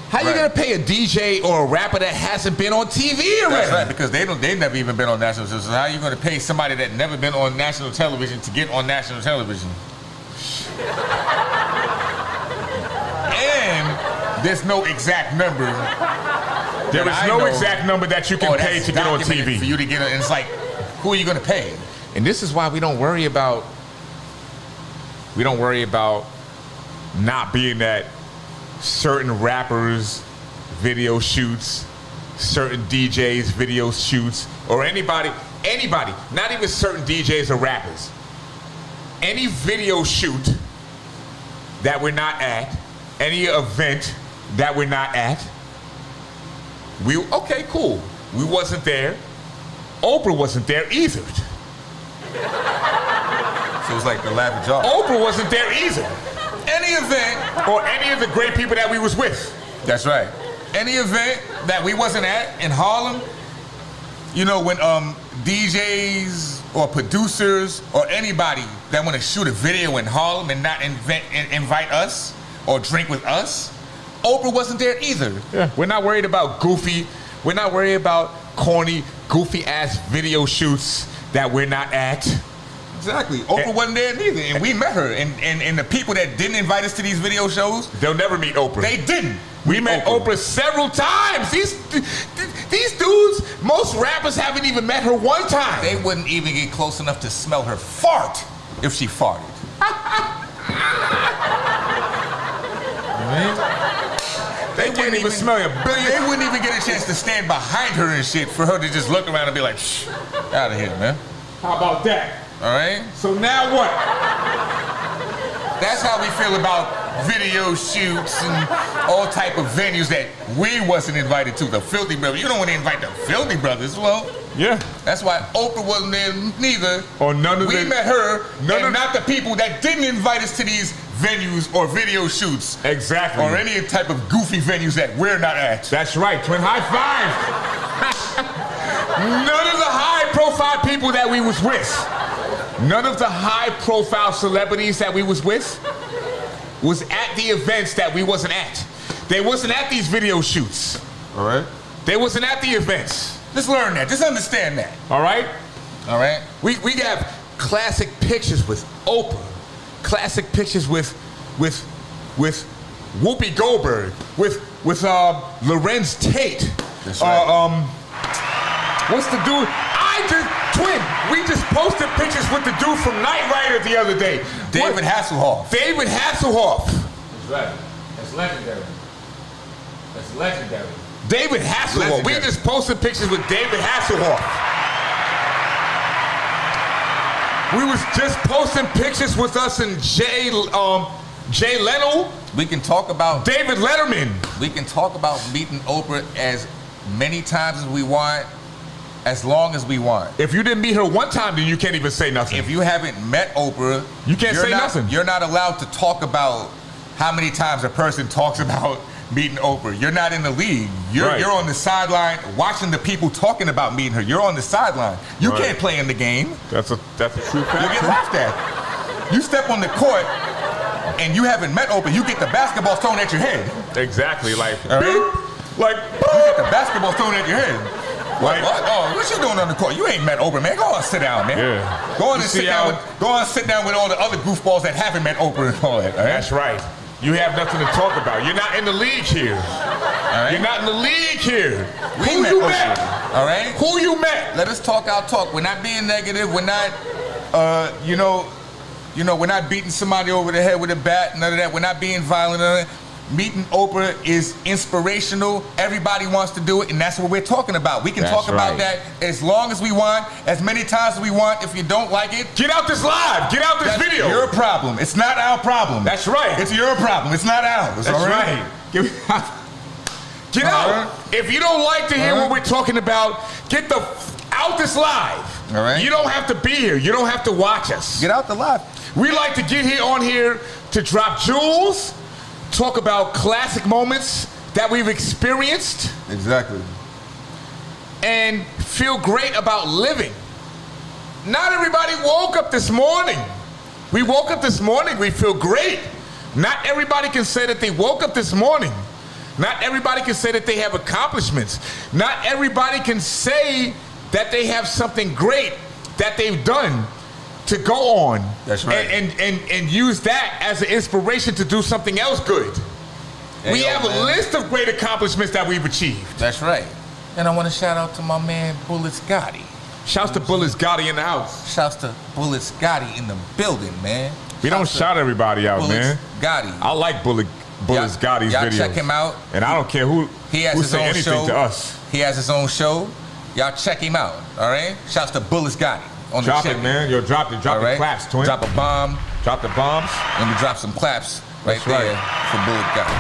How you gonna pay a DJ or a rapper that hasn't been on TV already? That's right, because they've never even been on national television. So how are you gonna pay somebody that never been on national television to get on national television? And there's no exact number. There is no exact number that you can pay to get on TV. For you to get on, and it's like, who are you gonna pay? And this is why we don't worry about not being at certain rappers' video shoots, certain DJs' video shoots, or anybody, not even certain DJs or rappers. Any video shoot that we're not at, any event that we're not at, okay, cool. We wasn't there. Oprah wasn't there either. So it's like the lavish job. Oprah wasn't there either. Any event, or any of the great people that we was with. That's right. Any event that we wasn't at in Harlem, you know, when DJs or producers or anybody that want to shoot a video in Harlem and not invite us or drink with us, Oprah wasn't there either. Yeah, we're not worried about goofy. We're not worried about corny, goofy ass video shoots that we're not at. Exactly. Oprah wasn't there neither, and we met her. And the people that didn't invite us to these video shows, they'll never meet Oprah. They didn't. We met Oprah several times. These dudes, most rappers haven't even met her one time. They wouldn't even get close enough to smell her fart if she farted. They wouldn't even smell a billion. They wouldn't even get a chance to stand behind her and shit for her to just look around and be like, shh, out of here, man. How about that? All right? So now what? That's how we feel about video shoots and all type of venues that we wasn't invited to. The Filthy Brothers. You don't want to invite the Filthy Brothers. Well, yeah. That's why Oprah wasn't there neither. Or none of We met her, and not the people that didn't invite us to these venues or video shoots. Exactly. Or any type of goofy venues that we're not at. That's right, Twin. High five. None of the high-profile people that we was with, none of the high-profile celebrities that we was with was at the events that we wasn't at. They wasn't at these video shoots. All right. They wasn't at the events. Just learn that. Just understand that. All right? All right. We have classic pictures with Oprah. Classic pictures with Whoopi Goldberg. With Lorenz Tate. That's right. What's the dude? We just posted pictures with the dude from Knight Rider the other day. David Hasselhoff. David Hasselhoff. That's right. That's legendary. That's legendary. David Hasselhoff. Legendary. We just posted pictures with David Hasselhoff. We was just posting pictures with us and Jay Leno. We can talk about David Letterman. We can talk about meeting Oprah as many times as we want, as long as we want. If you didn't meet her one time, then you can't even say nothing. If you haven't met Oprah, you can't say nothing. You're not allowed to talk about how many times a person talks about meeting Oprah. You're not in the league. You're on the sideline watching the people talking about meeting her. You're on the sideline. You can't play in the game. That's a true fact. You get laughed at. You step on the court and you haven't met Oprah, you get the basketball thrown at your head. Exactly. Like, all right? Like, you get the basketball thrown at your head. What? Oh, what you doing on the court? You ain't met Oprah, man. Go on, sit down, man. Yeah. Go on and sit down. Go on, sit down with all the other goofballs that haven't met Oprah and all that. All right? That's right. You have nothing to talk about. You're not in the league here. All right? You're not in the league here. Who you met? All right. Who you met? Let us talk our talk. We're not being negative. We're not, we're not beating somebody over the head with a bat. None of that. We're not being violent. None of that. Meeting Oprah is inspirational. Everybody wants to do it, and that's what we're talking about. We can talk about that as long as we want, as many times as we want. If you don't like it, get out this live. Get out this video. Your problem. It's not our problem. That's right. It's your problem. It's not ours. That's right. Get out. If you don't like to hear what we're talking about, get the out this live. All right. You don't have to be here. You don't have to watch us. Get out the live. We like to get on here to drop jewels, talk about classic moments that we've experienced. Exactly. And feel great about living. Not everybody woke up this morning. We woke up this morning, we feel great. Not everybody can say that they woke up this morning. Not everybody can say that they have accomplishments. Not everybody can say that they have something great that they've done to go on. That's right. And use that as an inspiration to do something else good. Hey, we have a list of great accomplishments that we've achieved. That's right. And I want to shout out to my man Bullet Scotty. Shouts to Bullet Scotty in the house. Shouts to Bullet Scotty in the building, man. We don't shout everybody out, Bullet man. Scotty. I like Bullet Scotty's y'all videos. Check him out. And I don't care who say anything show. to us. He has his own show. Y'all check him out, all right? Shouts to Bullet Scotty. On Drop the it, man. Yo, drop the claps, twin. Drop a bomb. Drop the bombs. And we drop some claps right That's there right. for Bullet Scotty.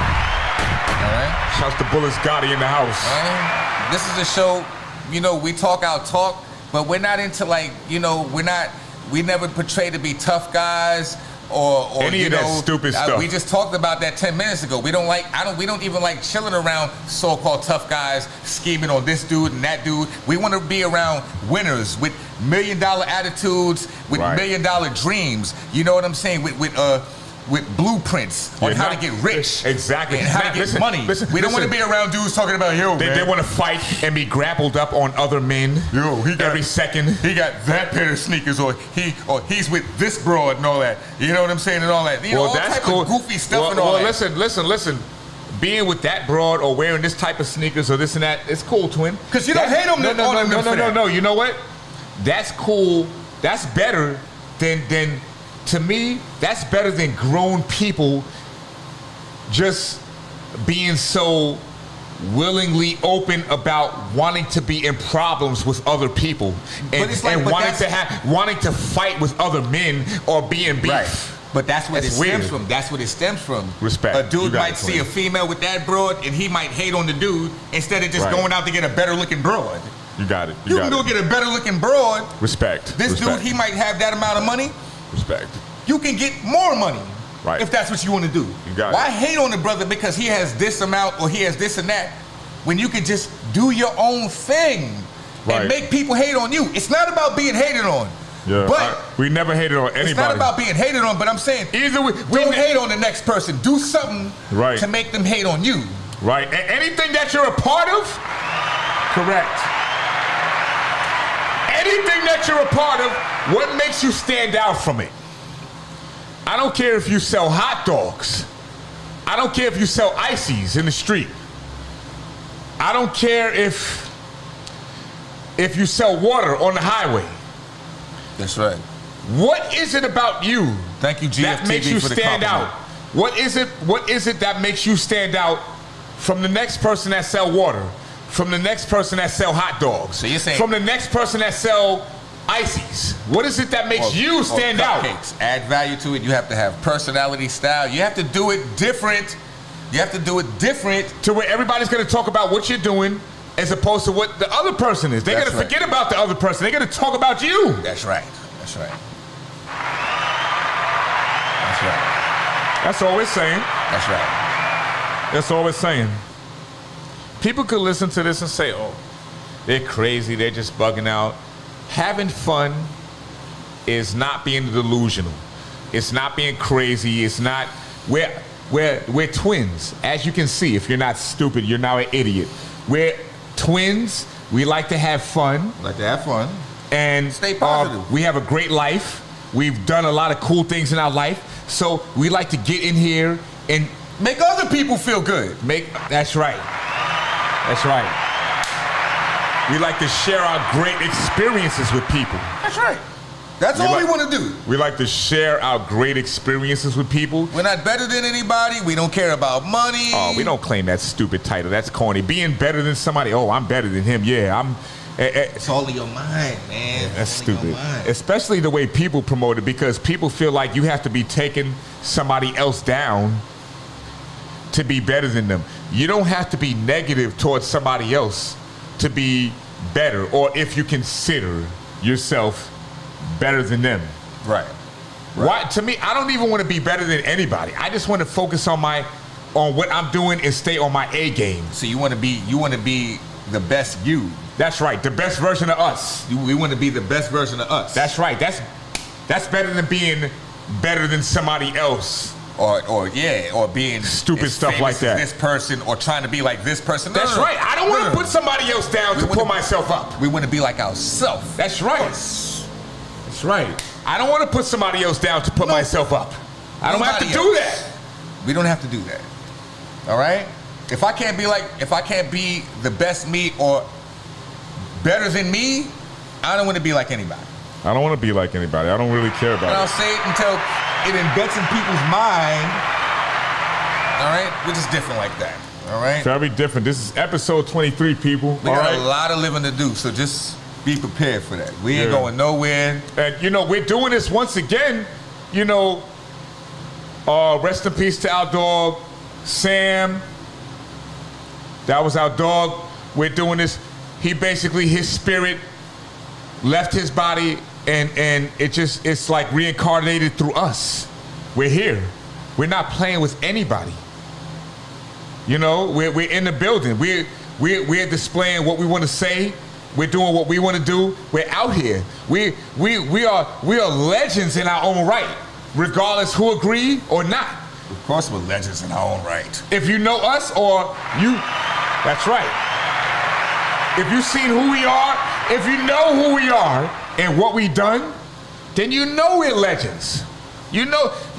All right? Shouts to Bullet Scotty in the house. All right? This is a show, you know, we talk our talk, but we're not into like, you know, we never portray to be tough guys or any of that stupid stuff. We just talked about that 10 minutes ago. We don't even like chilling around so-called tough guys scheming on this dude and that dude. We want to be around winners with $1 million attitudes, with $1 million dreams. You know what I'm saying? With blueprints on how to get rich. Exactly. And how to get money. We don't want to be around dudes talking about, yo, They want to fight and be grappled up on other men. Yo, every second. He got that pair of sneakers, or he's with this broad and all that. You know what I'm saying, and all that. You know, all that's type cool. of goofy stuff and all that. Listen. Being with that broad or wearing this type of sneakers or this and that, it's cool, twin. Because you don't hate them. No. You know what? That's cool. That's better than. To me, that's better than grown people just being so willingly open about wanting to be in problems with other people and wanting to fight with other men or be in beef. Right. But that's what it stems from. That's what it stems from. Respect. A dude might see a female with that broad and he might hate on the dude instead of just going out to get a better looking broad. You got it. You can go get a better looking broad. Respect. This dude, he might have that amount of money. Respect. You can get more money, right? If that's what you want to do. You got Why hate on the brother because he has this amount or he has this and that, when you can just do your own thing and make people hate on you? It's not about being hated on. Yeah, but we never hated on anybody. It's not about being hated on, but I'm saying don't hate on the next person. Do something to make them hate on you. Right. And anything that you're a part of, correct. Anything that you're a part of, what makes you stand out from it? I don't care if you sell hot dogs. I don't care if you sell ices in the street. I don't care if you sell water on the highway. That's right. What is it about you that makes you stand out? What is it that makes you stand out from the next person that sell water, from the next person that sell hot dogs, so you're saying from the next person that sell ices? What is it that makes you stand out? Add value to it. You have to have personality, style. You have to do it different. You have to do it different to where everybody's going to talk about what you're doing as opposed to what the other person is. They're going to forget about the other person. They're going to talk about you. That's right. That's right. That's right. That's all we're saying. That's right. That's all we're saying. People could listen to this and say, oh, they're crazy. They're just bugging out. Having fun is not being delusional. It's not being crazy. It's not. We're twins. As you can see, if you're not stupid, you're now an idiot. We're twins. We like to have fun. And stay positive. We have a great life. We've done a lot of cool things in our life. So we like to get in here and make other people feel good. That's right. That's right. We like to share our great experiences with people. That's right. That's all we want to do. We like to share our great experiences with people. We're not better than anybody. We don't care about money. Oh, we don't claim that stupid title. That's corny. Being better than somebody. Oh, I'm better than him. Yeah, I'm. It's all in your mind, man. That's stupid. Especially the way people promote it, because people feel like you have to be taking somebody else down to be better than them. You don't have to be negative towards somebody else to be better, or if you consider yourself better than them. Right. Why? To me, I don't even want to be better than anybody. I just want to focus on what I'm doing and stay on my A game. So you want to be the best you. That's right, the best version of us. We want to be the best version of us. That's right. That's better than being better than somebody else. Or being stupid stuff like that. This person, or trying to be like this person. That's right. I don't want to put somebody else down to pull myself up. We want to be like ourselves. That's right. That's right. I don't want to put somebody else down to put myself up. I don't have to do that. We don't have to do that. All right? If I can't be the best me or better than me, I don't want to be like anybody. I don't want to be like anybody. I don't really care about it. And I'll say it until it embeds in people's mind. All right? We're just different like that. All right? Very different. This is episode 23, people. We got a lot of living to do, so just be prepared for that. We ain't going nowhere. And, we're doing this once again. Rest in peace to our dog, Sam. That was our dog. We're doing this. He basically, his spirit left his body, and it's like reincarnated through us. We're here. We're not playing with anybody. We're in the building. We're displaying what we want to say. We're doing what we want to do. We're out here. We are legends in our own right, regardless who agree or not. Of course, we're legends in our own right. If you know us or you, that's right. If you've seen who we are, if you know who we are and what we've done, then you know we're legends. You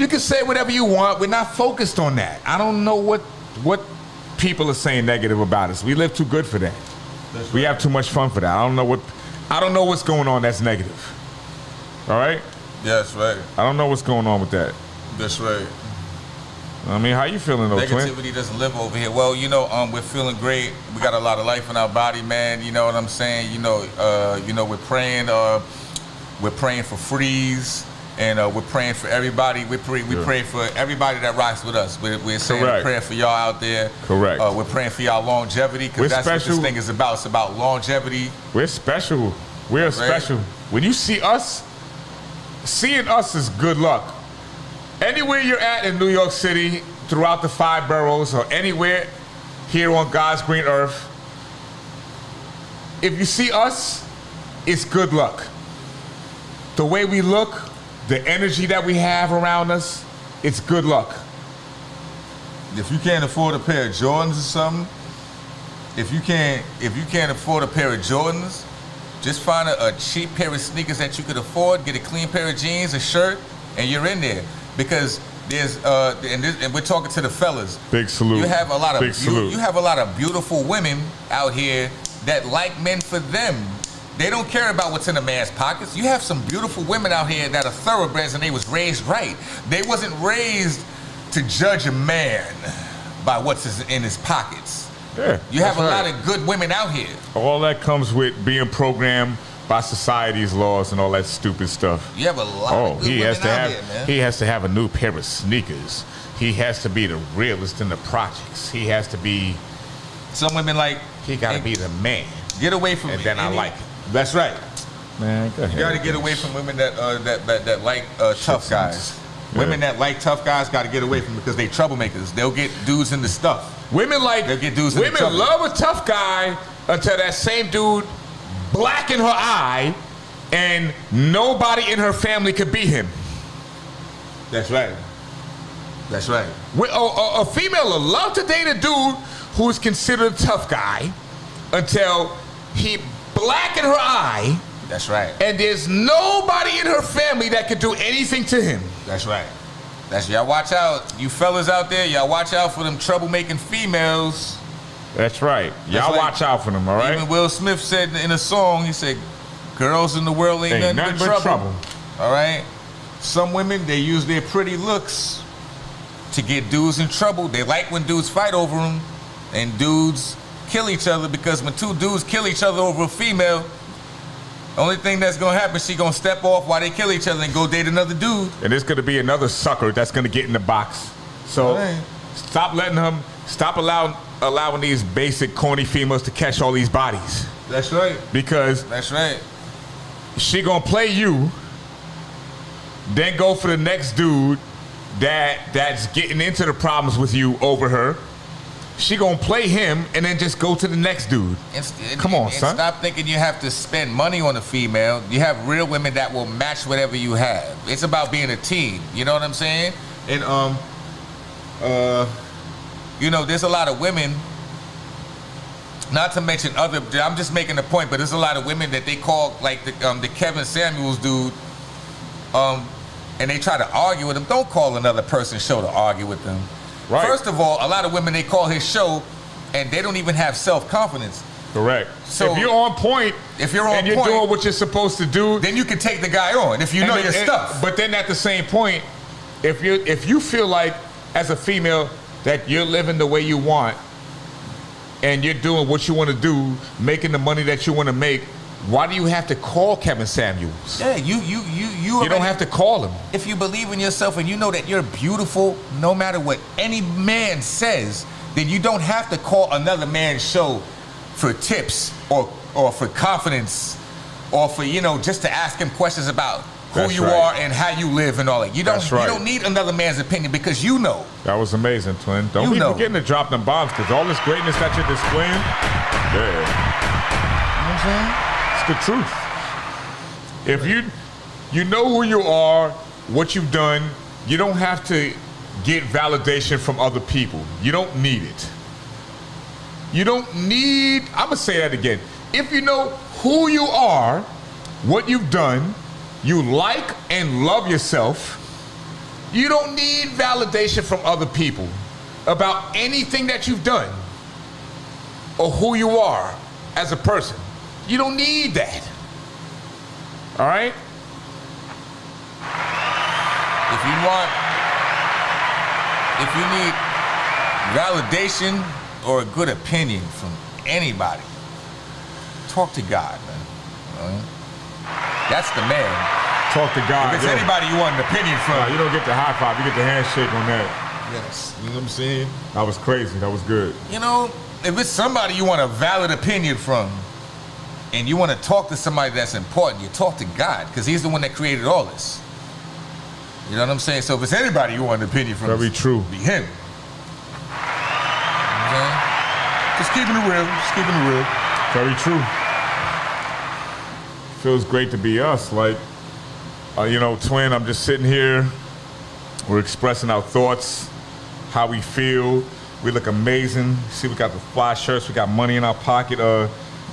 can say whatever you want. We're not focused on that. I don't know what people are saying negative about us. We live too good for that. Right. We have too much fun for that. I don't know what's going on that's negative. All right? Yeah, that's right. I don't know what's going on with that. That's right. I mean, how you feeling though, Twin? Negativity doesn't live over here. Well, we're feeling great. We got a lot of life in our body, man. You know what I'm saying? We're praying. We're praying for Freeze, and we're praying for everybody. We pray for everybody that rocks with us. We're saying a prayer for y'all out there. Correct. We're praying for y'all longevity, because that's what this thing is about. It's about longevity. We're special. We're special. When you see us, seeing us is good luck. Anywhere you're at in New York City, throughout the 5 boroughs, or anywhere here on God's green earth, if you see us, it's good luck. The way we look, the energy that we have around us, it's good luck. If you can't afford a pair of Jordans or something, if you can't afford a pair of Jordans, just find a cheap pair of sneakers that you could afford, get a clean pair of jeans, a shirt, and you're in there. Because there's and we're talking to the fellas. Big salute. You have a lot of beautiful women out here that like men for them. They don't care about what's in a man's pockets. You have some beautiful women out here that are thoroughbreds, and they was raised right. They wasn't raised to judge a man by what's in his pockets. Yeah, you have a lot of good women out here. All that comes with being programmed by society's laws and all that stupid stuff. You have a lot of good women out here, man. He has to have a new pair of sneakers. He has to be the realist in the projects. He has to be... Some women he got to be the man. Get away from and then I like it. That's right. Man, go ahead. You got to get away from women that like tough guys. Yeah. Women that like tough guys got to get away from them, because they troublemakers. They'll get dudes into stuff. Women love a tough guy until that same dude black in her eye, and nobody in her family could beat him. That's right. That's right. A female will love to date a dude who's considered a tough guy until he black in her eye. That's right. And there's nobody in her family that could do anything to him. That's right. Y'all watch out. You fellas out there, y'all watch out for them troublemaking females. That's right. Y'all watch out for them, all right? Even Will Smith said in a song, he said, girls in the world ain't nothing but trouble. All right? Some women, they use their pretty looks to get dudes in trouble. They like when dudes fight over them, and dudes kill each other, because when 2 dudes kill each other over a female, the only thing that's going to happen, she going to step off while they kill each other and go date another dude. And there's going to be another sucker that's going to get in the box. So stop allowing these basic corny females to catch all these bodies. That's right. Because that's right. She gonna play you then go for the next dude that's getting into the problems with you over her. She gonna play him and then just go to the next dude. Come on, son. Stop thinking you have to spend money on a female. You have real women that will match whatever you have. It's about being a team. You know what I'm saying? And you know, there's a lot of women. Not to mention other. I'm just making a point, but there's a lot of women that they call like the Kevin Samuels dude. And they try to argue with him. Don't call another person's show to argue with them. Right. First of all, a lot of women, they call his show and they don't even have self-confidence. Correct. So if you're on point, and you're doing what you're supposed to do, then you can take the guy on if you know your stuff. But then at the same point, if you feel like as a female that you're living the way you want and you're doing what you want to do, making the money that you want to make, why do you have to call Kevin Samuels? Yeah, you don't have to call him. If you believe in yourself and you know that you're beautiful, no matter what any man says, then you don't have to call another man's show for tips or for confidence or for, you know, just to ask him questions about who you are and how you live and all that. You don't need another man's opinion because you know. That was amazing, twin. Don't be forgetting to drop them bombs because all this greatness that you're displaying, yeah. You know what I'm saying? The truth. If you know who you are, what you've done, you don't have to get validation from other people. You don't need it. You don't need, I'm gonna say that again. If you know who you are, what you've done, you like and love yourself, you don't need validation from other people about anything that you've done or who you are as a person. You don't need that. All right? If you need validation or a good opinion from anybody, talk to God, man. That's the man. Talk to God. If it's anybody you want an opinion from. You don't get the high five, you get the handshake on that. Yes. You know what I'm saying? That was crazy. That was good. You know, if it's somebody you want a valid opinion from, and you want to talk to somebody that's important, you talk to God, because he's the one that created all this. You know what I'm saying? So if it's anybody you want an opinion from, very true. Be him. You know what I'm saying? Just keeping it real. Just keeping it real. Very true. Feels great to be us. Like, you know, twin, I'm just sitting here. We're expressing our thoughts, how we feel. We look amazing. See, we got the fly shirts. We got money in our pocket.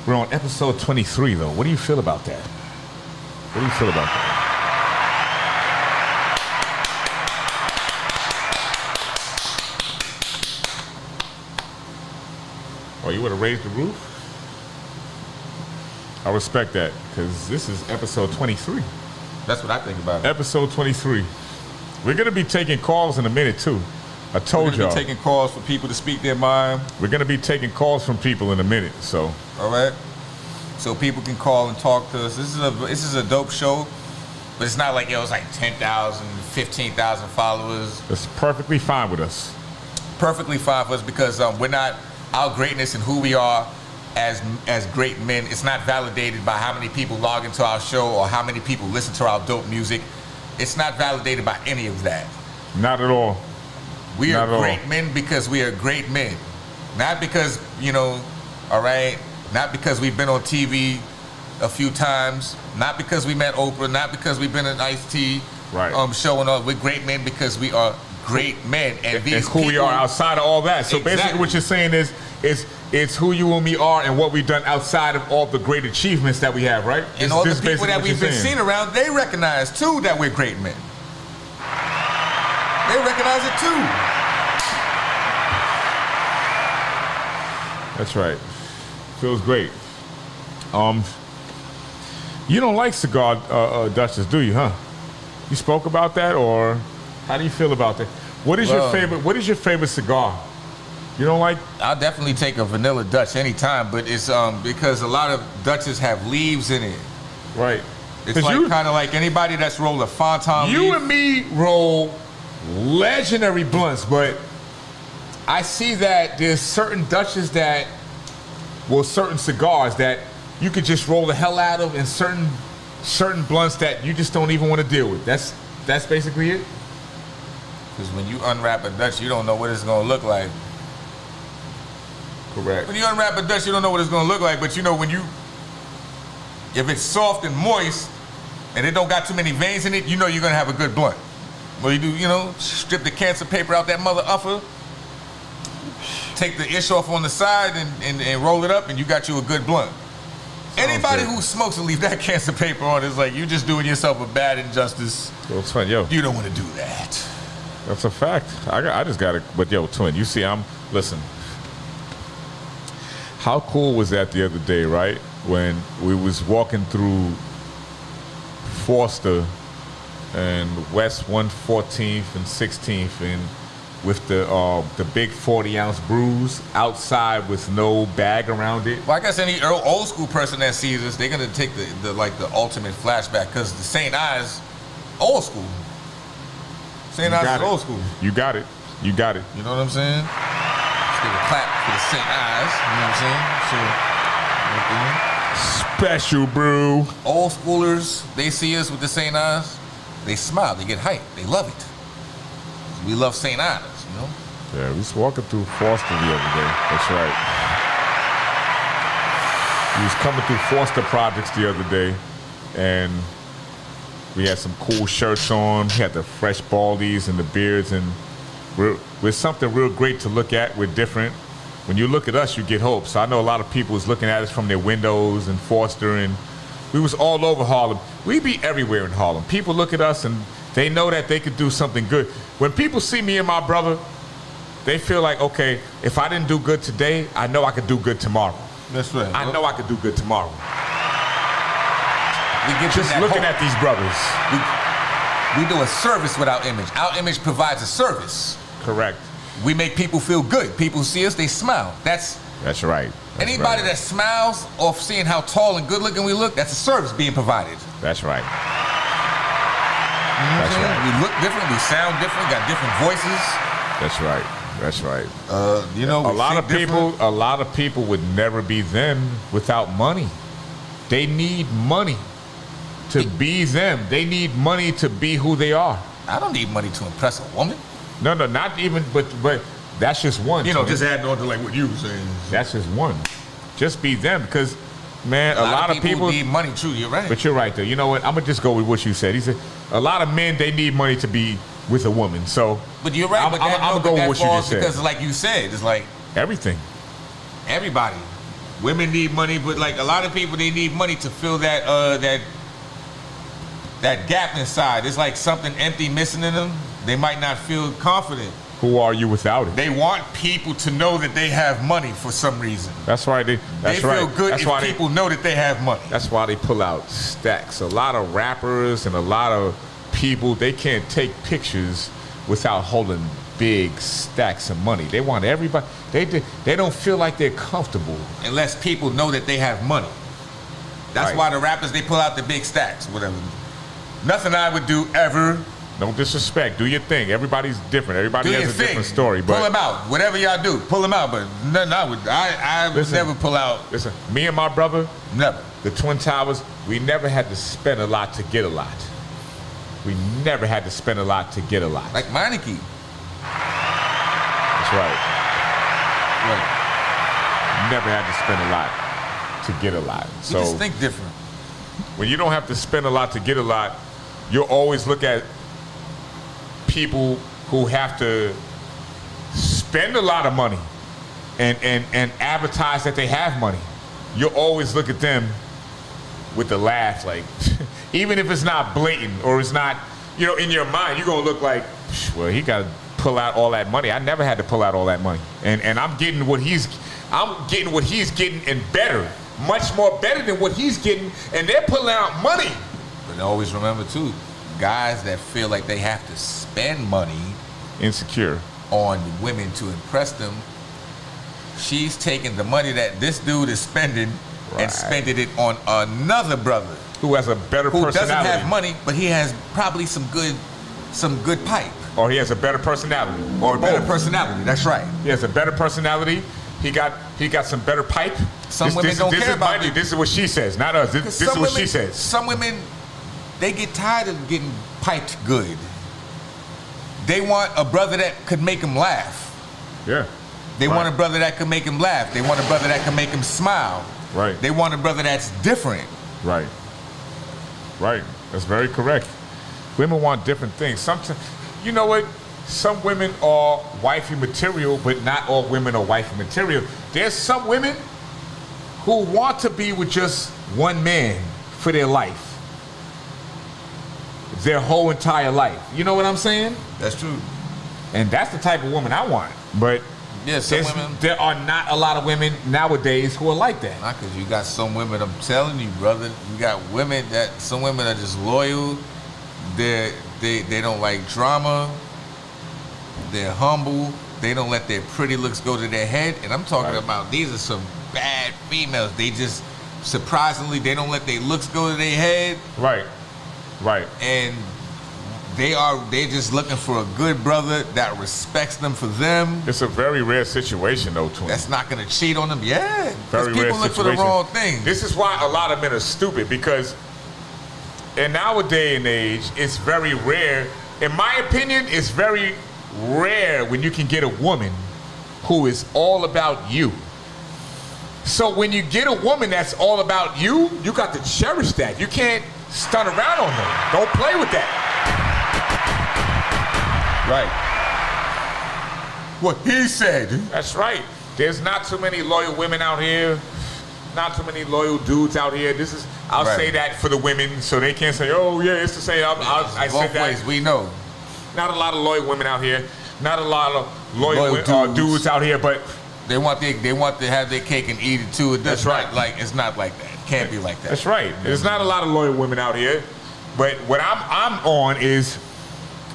We're on episode 23, though. What do you feel about that? What do you feel about that? Oh, you would have raised the roof? I respect that, because this is episode 23. That's what I think about it. Episode 23. We're going to be taking calls in a minute, too. I told y'all. We're going to be taking calls for people to speak their mind. We're going to be taking calls from people in a minute, so. All right. So people can call and talk to us. This is a dope show, but it's not like, yo, it's like 10,000, 15,000 followers. It's perfectly fine with us. Perfectly fine for us because we're not, our greatness and who we are as great men, it's not validated by how many people log into our show or how many people listen to our dope music. It's not validated by any of that. Not at all. We are great men because we are great men. Not because, you know, all right, not because we've been on TV a few times, not because we met Oprah, not because we've been in Ice-T showing up. We're great men because we are great men. And these who we are outside of all that. So basically what you're saying is it's who you and me are and what we've done outside of all the great achievements that we have, right? And all the people that we've been seeing around, they recognize too that we're great men. They recognize it too. That's right. Feels great. You don't like cigar Duchess, do you, huh? You spoke about that, or how do you feel about that? What is your favorite? What is your favorite cigar? You don't like? I'll definitely take a vanilla Dutch anytime, but it's because a lot of Dutches have leaves in it. Right. It's like kind of like anybody that's rolled a Fontan leaf. You and me roll legendary blunts, but I see that there's certain Dutches that, well, certain cigars that you could just roll the hell out of, and certain blunts that you just don't even want to deal with. That's basically it. Because when you unwrap a Dutch, you don't know what it's gonna look like. Correct. When you unwrap a Dutch, you don't know what it's gonna look like. But you know if it's soft and moist, and it don't got too many veins in it, you know you're gonna have a good blunt. Well, you do, strip the cancer paper out that mother uffer, take the ish off on the side and roll it up, and you got you a good blunt. Anybody who smokes and leave that cancer paper on is like, you just doing yourself a bad injustice. Well, it's fun, yo. You don't want to do that. That's a fact. I just got it. But yo, twin, you see, listen. How cool was that the other day, right? When we was walking through Foster and West 114th and 16th, and with the big 40-ounce brews outside with no bag around it. Well, I guess any old school person that sees us, they're gonna take the ultimate flashback, because the St. Ives, old school. St. Ives is old school. You got it. You got it. You know what I'm saying? Let's give a clap for the St. Ives. You know what I'm saying? Special brew. Old schoolers, they see us with the St. Ives, they smile, they get hyped, they love it. We love St. Ives, Yeah, we was walking through Foster the other day. That's right. We was coming through Foster Projects the other day, and we had some cool shirts on. We had the fresh baldies and the beards, and we're something real great to look at. We're different. When you look at us, you get hope. So I know a lot of people was looking at us from their windows in Foster, and we was all over Harlem. We be everywhere in Harlem. People look at us and they know that they could do something good. When people see me and my brother, they feel like, okay, if I didn't do good today, I know I could do good tomorrow. That's right. I know I could do good tomorrow. We get just looking hope. at these brothers. We do a service with our image. Our image provides a service. Correct. We make people feel good. People see us, they smile. That's right. Anybody that smiles off seeing how tall and good looking we look, that's a service being provided. That's right. That's right. We look different, we sound different, got different voices. That's right. That's right. A lot of people would never be them without money. They need money to be them. They need money to be who they are. I don't need money to impress a woman. No, not even, but that's just one. Just adding on to like what you were saying. That's just one. Just be them, because, man, a lot of people need money too. You're right. But you're right, though. You know what? I'm gonna just go with what you said. He said a lot of men, they need money to be with a woman. So, but you're right. I'm gonna go with what you just said. Because, like you said, it's like everything. Everybody. Women need money, but like a lot of people, they need money to fill that gap inside. It's like something empty missing in them. They might not feel confident. Who are you without it? They want people to know that they have money for some reason. That's right. They feel good if people know that they have money. That's why they pull out stacks. A lot of rappers and a lot of people, they can't take pictures without holding big stacks of money. They want everybody. They don't feel like they're comfortable unless people know that they have money. That's why the rappers, they pull out the big stacks, whatever. Nothing I would do ever. Don't disrespect. Do your thing. Everybody's different. Everybody has a different story. But pull them out. Whatever y'all do, pull them out. But nothing I would never pull out. Listen, me and my brother, never. The Twin Towers, we never had to spend a lot to get a lot. We never had to spend a lot to get a lot. Like Meineke. That's right. Never had to spend a lot to get a lot. So you just think different. When you don't have to spend a lot to get a lot, you'll always look at people who have to spend a lot of money and advertise that they have money. You'll always look at them with the laugh, like, even if it's not blatant or it's not, in your mind, you're gonna look like, well, he got to pull out all that money. I never had to pull out all that money, and I'm getting what he's getting and better, much more better than what he's getting, and they're pulling out money. But always remember too, guys that feel like they have to spend money, insecure, on women to impress them, she's taking the money that this dude is spending and spending it on another brother who has a better personality. Who doesn't have money, but he has probably some good pipe. Or he has a better personality. Or a better personality, that's right. He has a better personality. He got some better pipe. Some women don't care about it. This is what she says, not us. This is what she says. Some women, they get tired of getting piped good. They want a brother that could make them laugh. Yeah. They want a brother that could make them laugh. They want a brother that can make them smile. Right. They want a brother that's different. Right. Right. That's very correct. Women want different things. Sometimes, you know what? Some women are wifey material, but not all women are wifey material. There's some women who want to be with just one man for their life. Their whole entire life. You know what I'm saying? That's true. And that's the type of woman I want. But yeah, some women, there are not a lot of women nowadays who are like that. Not because you got some women, I'm telling you, brother, you got women that, some women are just loyal. They don't like drama. They're humble. They don't let their pretty looks go to their head. And I'm talking about, these are some bad females. They just, surprisingly, they don't let their looks go to their head. Right. Right. And they're just looking for a good brother that respects them for them. It's a very rare situation, though, Twin. That's not going to cheat on them. Yeah. Very rare people look for the wrong thing. This is why a lot of men are stupid, because in our day and age, it's very rare. In my opinion, it's very rare when you can get a woman who is all about you. So when you get a woman that's all about you, you got to cherish that. You can't stunt around on her. Don't play with that. Right. What he said. That's right. There's not too many loyal women out here. Not too many loyal dudes out here. This is, I'll say that for the women, so they can't say, oh yeah, it's the same. I said that. Ways, we know. Not a lot of loyal women out here. Not a lot of loyal dudes out here, but they want to have their cake and eat it too. That's right. Like, it's not like that. It can't be like that. That's right. There's not a lot of loyal women out here. But what I'm on is,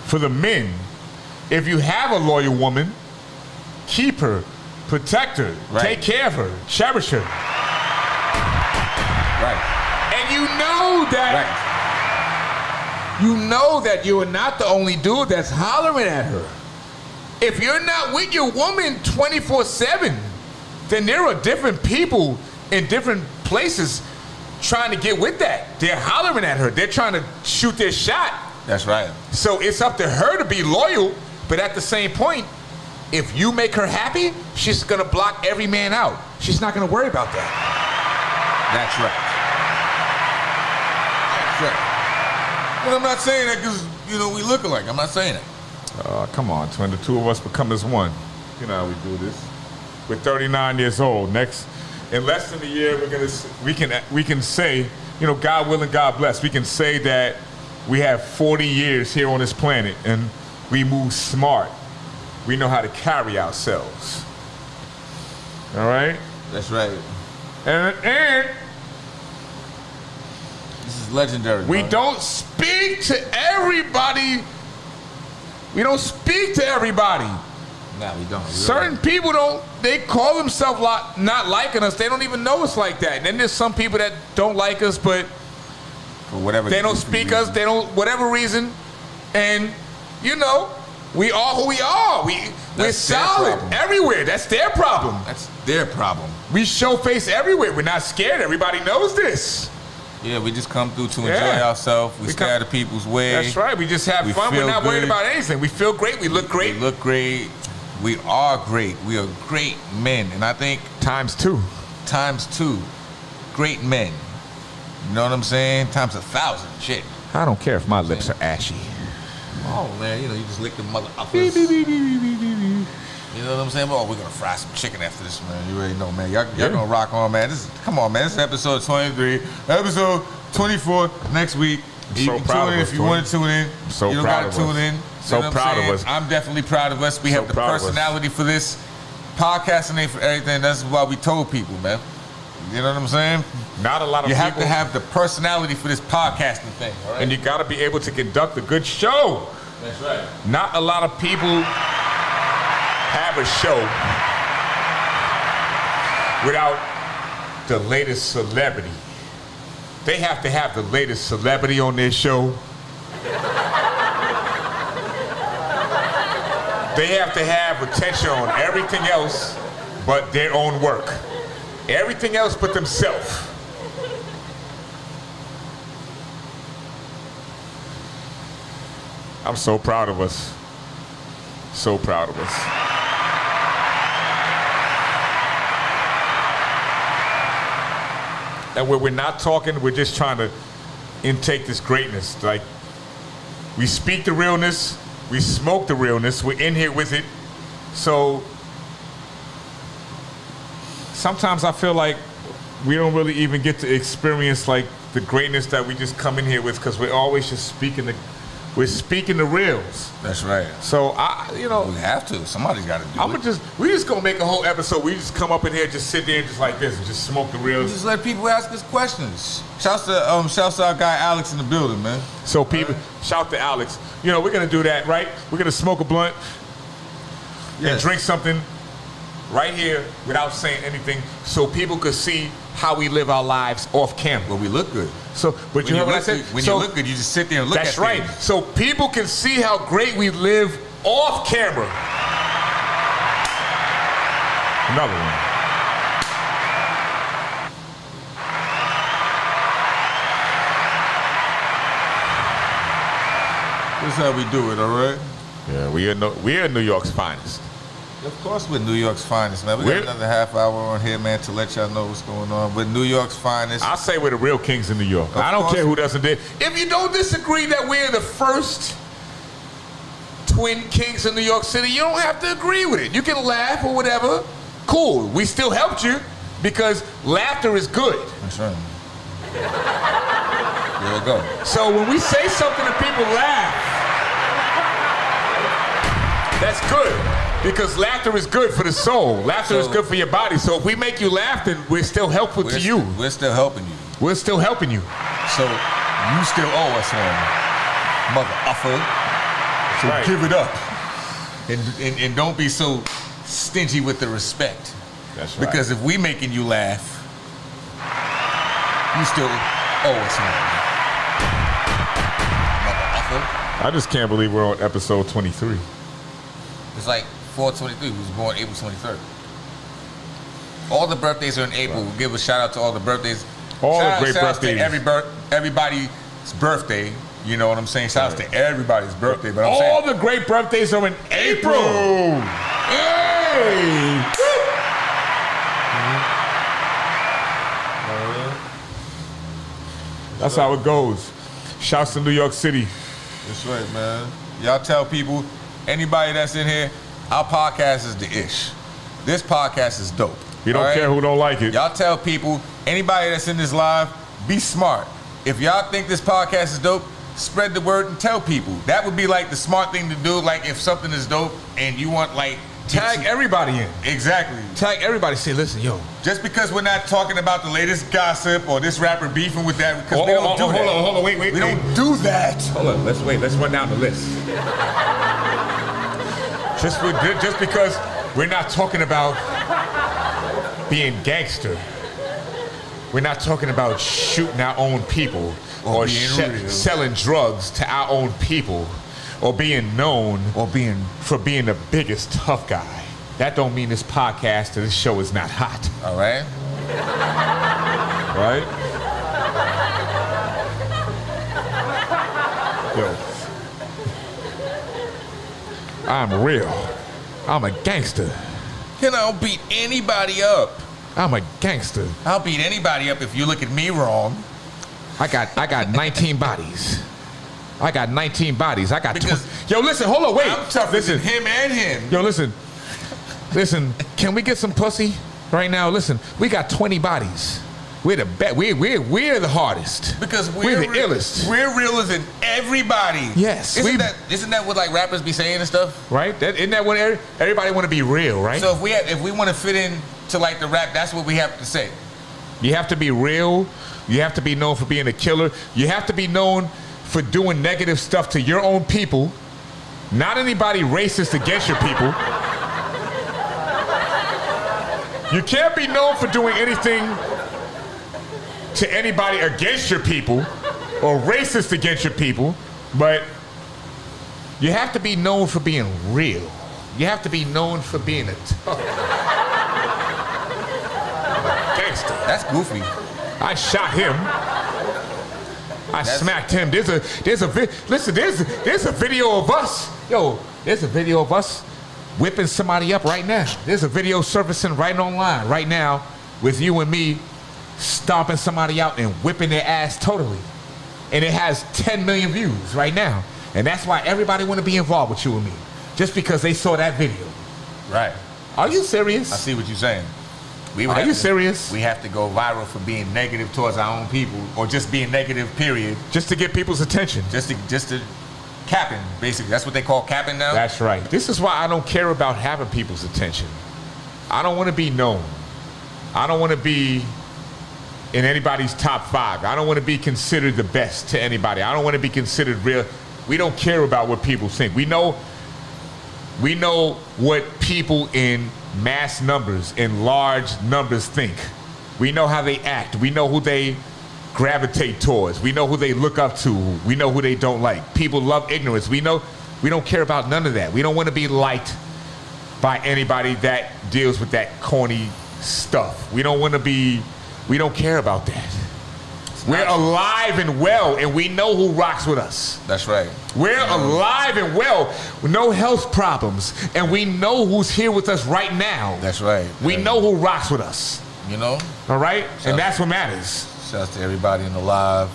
for the men, if you have a loyal woman, keep her, protect her, take care of her, cherish her. Right. And you know that. You know that you are not the only dude that's hollering at her. If you're not with your woman 24/7, then there are different people in different places trying to get with that. They're hollering at her. They're trying to shoot their shot. That's right. So it's up to her to be loyal, but at the same point, if you make her happy, she's gonna block every man out. She's not gonna worry about that. That's right. That's right. But I'm not saying that because, you know, we look alike. I'm not saying that. Come on, twin. The two of us become as one. You know how we do this. We're 39 years old. Next, in less than a year, we can say, you know, God willing, God bless. We can say that we have 40 years here on this planet, and we move smart. We know how to carry ourselves. All right. That's right. And this is legendary. We don't speak to everybody. We don't speak to everybody. No, we don't. Certain people don't, they call themselves not liking us. They don't even know us like that. And then there's some people that don't like us, but for whatever they don't speak us, they don't, whatever reason. And, you know, we are who we are. We're solid everywhere. That's their problem. That's their problem. We show face everywhere. We're not scared. Everybody knows this. Yeah, we just come through to enjoy ourselves. We stay out of people's way. That's right. We just have fun. We're not worried about anything. We feel great. We look great. We look great. We are great. We are great men. And I think times two. Great men. You know what I'm saying? Times 1,000. Shit. I don't care if my lips are ashy. Oh, man. You know, you just lick the mother uppers. You know what I'm saying? Oh, we're going to fry some chicken after this, man. You already know, man. Y'all going to rock on, man. Come on, man. This is episode 23. Episode 24 next week. You can tune in if you want to tune in. So you don't got to tune in. So proud of us. I'm definitely proud of us. We have the personality for this. Podcasting ain't for everything. That's why we told people, man. You know what I'm saying? Not a lot of people. You have to have the personality for this podcasting thing, all right? And you got to be able to conduct a good show. That's right. Not a lot of people have a show without the latest celebrity. They have to have the latest celebrity on their show. They have to have attention on everything else but their own work. Everything else but themselves. I'm so proud of us. So proud of us. And when we're not talking, we're just trying to intake this greatness. Like, we speak the realness, we smoke the realness, we're in here with it. So sometimes I feel like we don't really even get to experience like the greatness that we just come in here with, because we're always just speaking we're speaking the reals. That's right. So we have to. Somebody's got to do it. We just gonna make a whole episode. We just come up in here, just sit there, just like this, and just smoke the reals. Just let people ask us questions. Shouts to our guy Alex in the building, man. So people, shout to Alex. We're gonna do that, right? We're gonna smoke a blunt and drink something right here without saying anything, so people could see how we live our lives off camera. Well, we look good. So, but you heard what I said? When you look good, you just sit there and look at things. That's right. So people can see how great we live off camera. Another one. This is how we do it, all right? Yeah, we're New York's finest. Of course we're New York's finest, man. We got another half hour on here, man, to let y'all know what's going on. We're New York's finest. I say we're the real kings in New York. I don't care who doesn't did. If you don't disagree that we're the first twin kings in New York City, you don't have to agree with it. You can laugh or whatever. Cool. We still helped you because laughter is good. That's right. There you go. So when we say something and people laugh, that's good. Because laughter is good for the soul. Laughter is good for your body. So if we make you laugh, then we're still helpful to you. We're still helping you. We're still helping you. So you still owe us one, mother uffer. So give it up. And don't be so stingy with the respect. That's right. Because if we making you laugh, you still owe us one. Mother uffer. I just can't believe we're on episode 23. It's like 4/23, who was born April 23rd. All the birthdays are in April. We'll give a shout out to all the birthdays. All the great birthdays. To everybody's birthday. You know what I'm saying? Shout out to everybody's birthday. But I'm saying all the great birthdays are in April. Hey! That's how it goes. Shouts to New York City. That's right, man. Y'all tell people, anybody that's in here, our podcast is the ish. This podcast is dope. We don't care who don't like it. Y'all tell people, anybody that's in this live, be smart. If y'all think this podcast is dope, spread the word and tell people. That would be like the smart thing to do. Like if something is dope and you want like tag everybody in. Exactly. Tag everybody. Say, listen, yo. Just because we're not talking about the latest gossip or this rapper beefing with that, because we don't do that. Hold on, wait. We don't do that. Hold on, let's run down the list. Just because we're not talking about being gangster, we're not talking about shooting our own people or selling drugs to our own people or being known for being the biggest tough guy. That don't mean this podcast or this show is not hot. All right? Right? Yo. I'm real. I'm a gangster. And I'll beat anybody up. I'm a gangster. I'll beat anybody up if you look at me wrong. I got 19 bodies. I got 19 bodies. I got because yo, listen, hold on, wait. I'm tougher than him and him. Yo, listen. Can we get some pussy right now? Listen, we got 20 bodies. We're the best. We're the hardest. Because we're the illest. We're realer than everybody. Yes. Isn't that what like rappers be saying and stuff? Right. Isn't that what everybody want to be real, right? So if we want to fit in to like the rap, that's what we have to say. You have to be real. You have to be known for being a killer. You have to be known for doing negative stuff to your own people. Not anybody racist against your people. You can't be known for doing anything to anybody against your people or racist against your people, but you have to be known for being real. You have to be known for being a tough gangster. That's goofy. I shot him. I smacked him. There's a video of us. Yo, there's a video of us whipping somebody up right now. There's a video surfacing right online right now with you and me stomping somebody out and whipping their ass totally. And it has 10 million views right now. And that's why everybody want to be involved with you and me. Just because they saw that video. Right. Are you serious? I see what you're saying. Are you serious? We have to go viral for being negative towards our own people, or just being negative, period. Just to get people's attention. Just to capping, basically. That's what they call capping now? That's right. This is why I don't care about having people's attention. I don't want to be known. I don't want to be in anybody's top 5. I don't want to be considered the best to anybody. I don't want to be considered real. We don't care about what people think. We know what people in mass numbers, in large numbers think. We know how they act. We know who they gravitate towards. We know who they look up to. We know who they don't like. People love ignorance. We know we don't care about none of that. We don't want to be liked by anybody that deals with that corny stuff. We don't care about that. We're alive and well, and we know who rocks with us. That's right. We're alive and well, with no health problems, and we know who's here with us right now. That's right. We know who rocks with us. You know? All right? And that's what matters. Shouts to everybody in the live,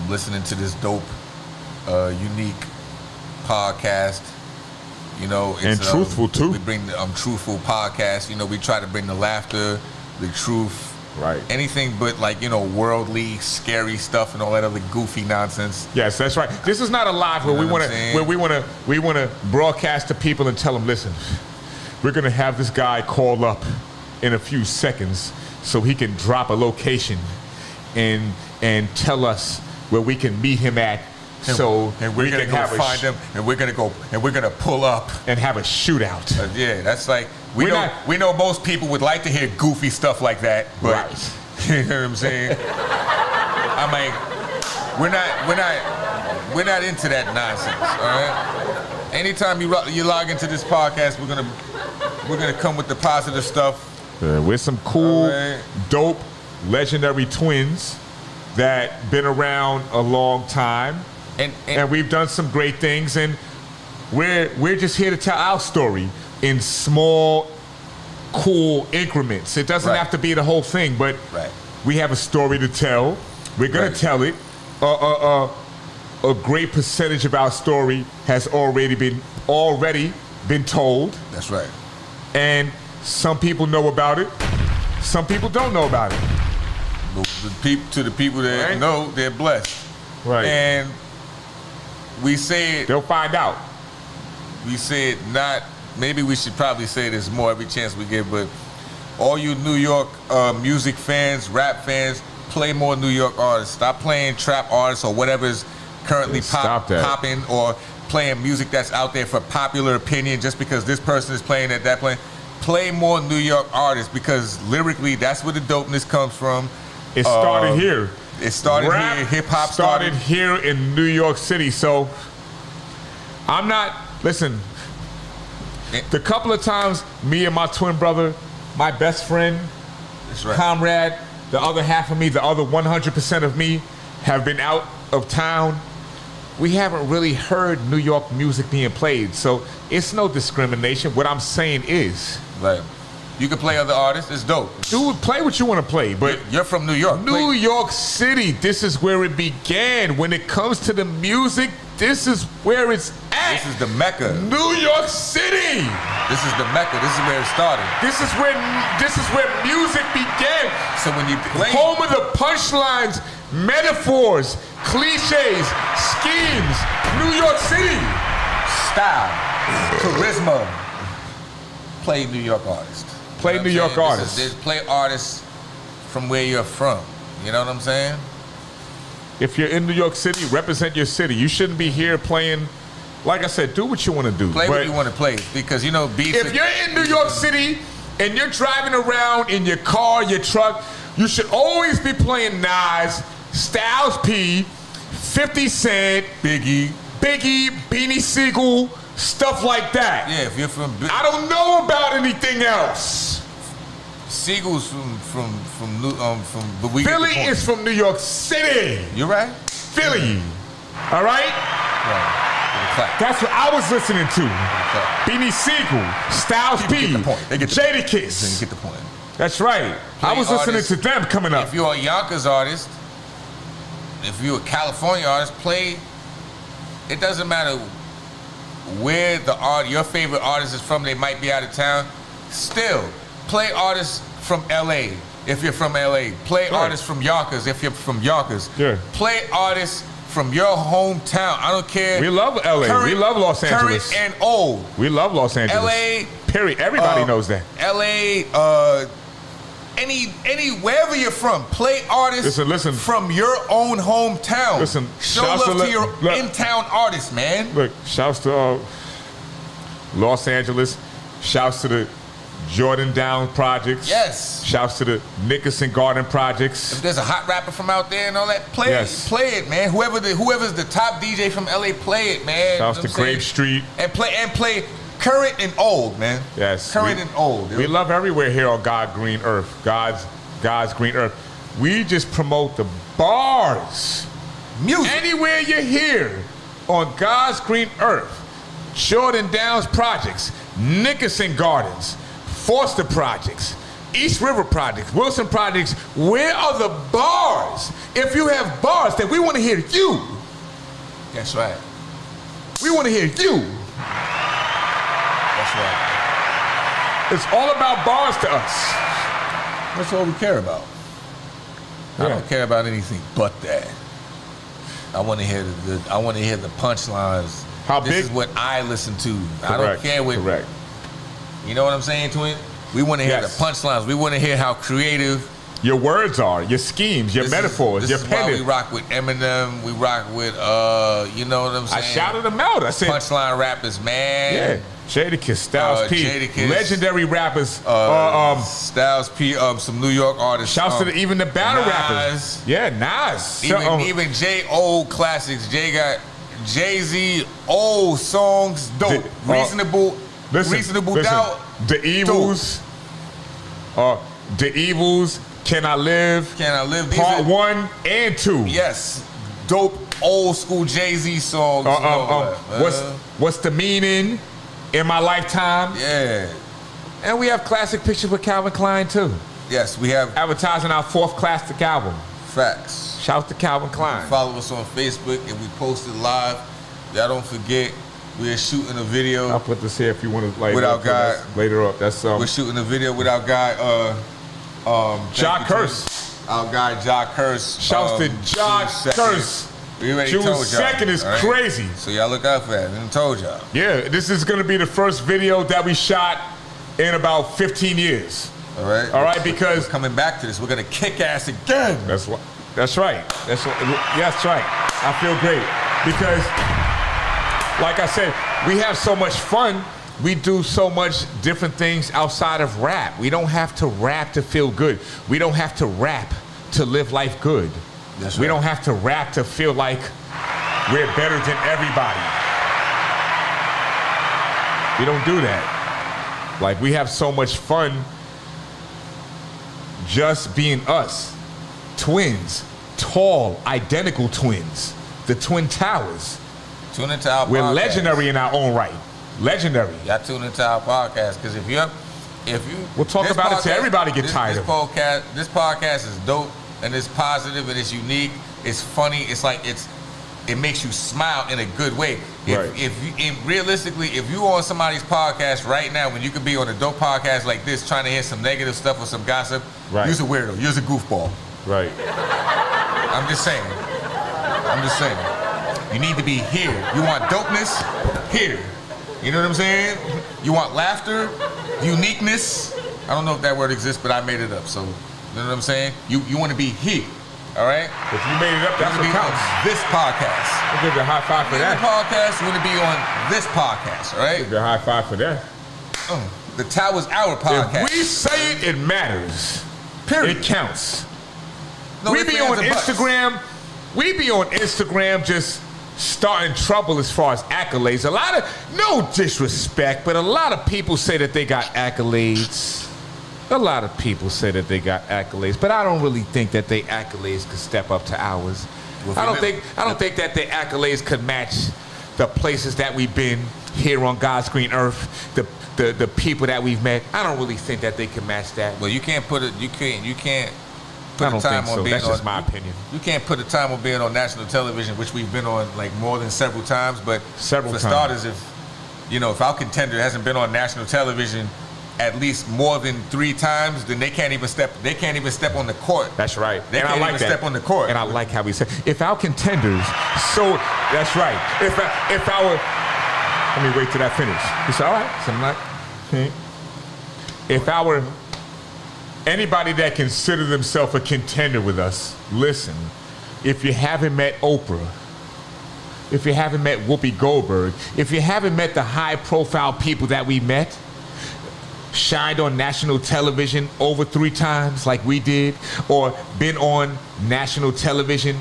listening to this dope, unique podcast. You know, it's, and truthful too. We bring the truthful podcast. You know, we try to bring the laughter, the truth. Right. Anything but, like, you know, worldly, scary stuff and all that other goofy nonsense. Yes, that's right. This is not a live where we want to broadcast to people and tell them, listen, we're gonna have this guy call up in a few seconds so he can drop a location and tell us where we can meet him at. And we're gonna go find him, and we're gonna pull up and have a shootout. Yeah, that's like we know most people would like to hear goofy stuff like that, but right. You know what I'm saying? I mean, we're not into that nonsense. All right. Anytime you log into this podcast, we're gonna come with the positive stuff. With some cool, dope, legendary twins that been around a long time. And we've done some great things, and we're just here to tell our story in small, cool increments. It doesn't have to be the whole thing, but we have a story to tell. We're gonna tell it. A great percentage of our story has already been told. That's right. And some people know about it. Some people don't know about it. To the people that know, they're blessed. Right. And we say it. They'll find out. We say it not. Maybe we should probably say this more every chance we get. But all you New York music fans, rap fans, play more New York artists. Stop playing trap artists or whatever is currently popping, or playing music that's out there for popular opinion just because this person is playing at that point. Play more New York artists, because lyrically, that's where the dopeness comes from. It started here. It started here. Hip hop started here in New York City. So I'm not, listen, the couple of times me and my twin brother, my best friend, comrade, the other half of me, the other 100% of me have been out of town, we haven't really heard New York music being played. So it's no discrimination. What I'm saying is, you can play other artists. It's dope. Dude, play what you want to play, but you're from New York. New York City, this is where it began. When it comes to the music, this is where it's at. This is the Mecca. New York City. This is the Mecca. This is where it started. This is where music began. So when you play, home of the punchlines, metaphors, cliches, schemes. New York City. Style, charisma. Play New York artists. Play New York artists. Play artists from where you're from. You know what I'm saying? If you're in New York City, represent your city. You shouldn't be here playing, like I said, do what you want to do. Play what you want to play, because, you know, beats. If you're in New York City and you're driving around in your car, your truck, you should always be playing Nas, Styles P, 50 Cent, Biggie, Beanie Siegel, stuff like that. Yeah, if you're from... I don't know about anything else. Siegel's from Philly is from New York City. You're right. Philly. All right? That's what I was listening to. Beanie Siegel, Styles P, Jadakiss. You get the point. That's right. I was listening to them coming up. If you're a Yonkers artist, if you're a California artist, play. It doesn't matter where your favorite artist is from. They might be out of town. Still, play artists from LA if you're from LA. Play artists from Yonkers if you're from Yonkers. Yeah. Play artists from your hometown. I don't care. We love LA. We love Los Angeles. Current and old. We love Los Angeles. LA. Period. Everybody knows that. LA. Wherever you're from, play artists from your own hometown. Listen, show love to your in-town artists, man. Look, shouts to Los Angeles. Shouts to the Jordan Down projects. Yes. Shouts to the Nickerson Garden projects. If there's a hot rapper from out there and all that, play it, man. Whoever's the top DJ from LA, play it, man. Shouts to Grape Street. And play current and old, man. Yes. Current and old. Dude. We love everywhere here on God's Green Earth. God's Green Earth. We just promote the bars. Music. Anywhere you're here on God's Green Earth. Jordan Downs projects, Nickerson Gardens, Foster projects, East River projects, Wilson projects. Where are the bars? If you have bars, then we want to hear you. That's right. We want to hear you. That's right. It's all about bars to us. That's all we care about. Yeah. I don't care about anything but that. I want to hear the punchlines. How big? This is what I listen to. Correct. I don't care what. Correct. You know what I'm saying, Twin? We want to hear the punchlines. We want to hear how creative your words are, your schemes, your metaphors, your pen. This is why we rock with Eminem. We rock with, you know what I'm saying? I shouted them out. I said punchline rappers, man. Yeah. Jadakiss, Styles P, Jadakiss, legendary rappers. Styles P, some New York artists. Shouts to even the battle Nas. rappers. Yeah, Nas. Even J old classics. Jay got Jay-Z old songs. Dope. Reasonable Doubt. The Evils. The Evils. Can I Live? Can I Live? Part 1 and 2. Yes. Dope old school Jay-Z songs. What's the meaning? In My Lifetime. Yeah. And we have classic pictures with Calvin Klein too. Yes, we have. Advertising our 4th classic album. Facts. Shout to Calvin Klein. Follow us on Facebook and we post it live. Y'all don't forget, we're shooting a video. I'll put this here if you want to with our guy. Later up. That's we're shooting a video with our guy Jock Curse. Our guy Jock Curse. Shouts to Jock Curse. We already June told y'all. 2nd is crazy. So y'all look out for that. I told y'all. Yeah, this is going to be the first video that we shot in about 15 years. All right. All right, because we're coming back to this. We're going to kick ass again. That's right. That's right. I feel great because, like I said, we have so much fun. We do so much different things outside of rap. We don't have to rap to feel good. We don't have to rap to live life good. That's right. We don't have to rap to feel like we're better than everybody. We don't do that. Like, we have so much fun just being us. Twins. Tall, identical twins. The Twin Towers. Tune into our podcast. We're legendary in our own right. Legendary. Y'all tune into our podcast, because if you we'll talk about it till everybody get tired of it. This podcast is dope, and it's positive, and it's unique. It's funny. It's like it makes you smile in a good way. Realistically, if you on somebody's podcast right now, when you could be on a dope podcast like this, trying to hear some negative stuff or some gossip, you's a weirdo. You's a goofball. Right. I'm just saying. You need to be here. You want dopeness? Here. You know what I'm saying? You want laughter? Uniqueness? I don't know if that word exists, but I made it up. So, you know what I'm saying? You want to be here. All right? If you made it up, that's what counts. This podcast. I'll give you a high five for that. Podcast, you want to be on this podcast, all right? Give you a high five for that. The Tower's Our podcast. If we say it, it matters. Period. It counts. No, we be on Instagram. We be on Instagram just starting trouble as far as accolades. A lot of, no disrespect, but a lot of people say that they got accolades. A lot of people say that they got accolades, but I don't really think that they accolades could step up to ours. I don't think that the accolades could match the places that we've been here on God's green earth, the people that we've met. I don't really think that they can match that. Well, you can't put it. You can't. Put I don't a time think so. on being That's just my opinion. You can't put a time on being on national television, which we've been on like more than several times. But for starters, if our contender hasn't been on national television at least more than 3 times, then they can't even step. They can't even step on the court. That's right. They can't even step on the court. And I like how he said, if our contenders. So that's right. If our, let me wait till I finish. He said, all right. So I'm like, okay. If our anybody that consider themselves a contender with us, listen. If you haven't met Oprah, if you haven't met Whoopi Goldberg, if you haven't met the high-profile people that we met, shined on national television over 3 times like we did, or been on national television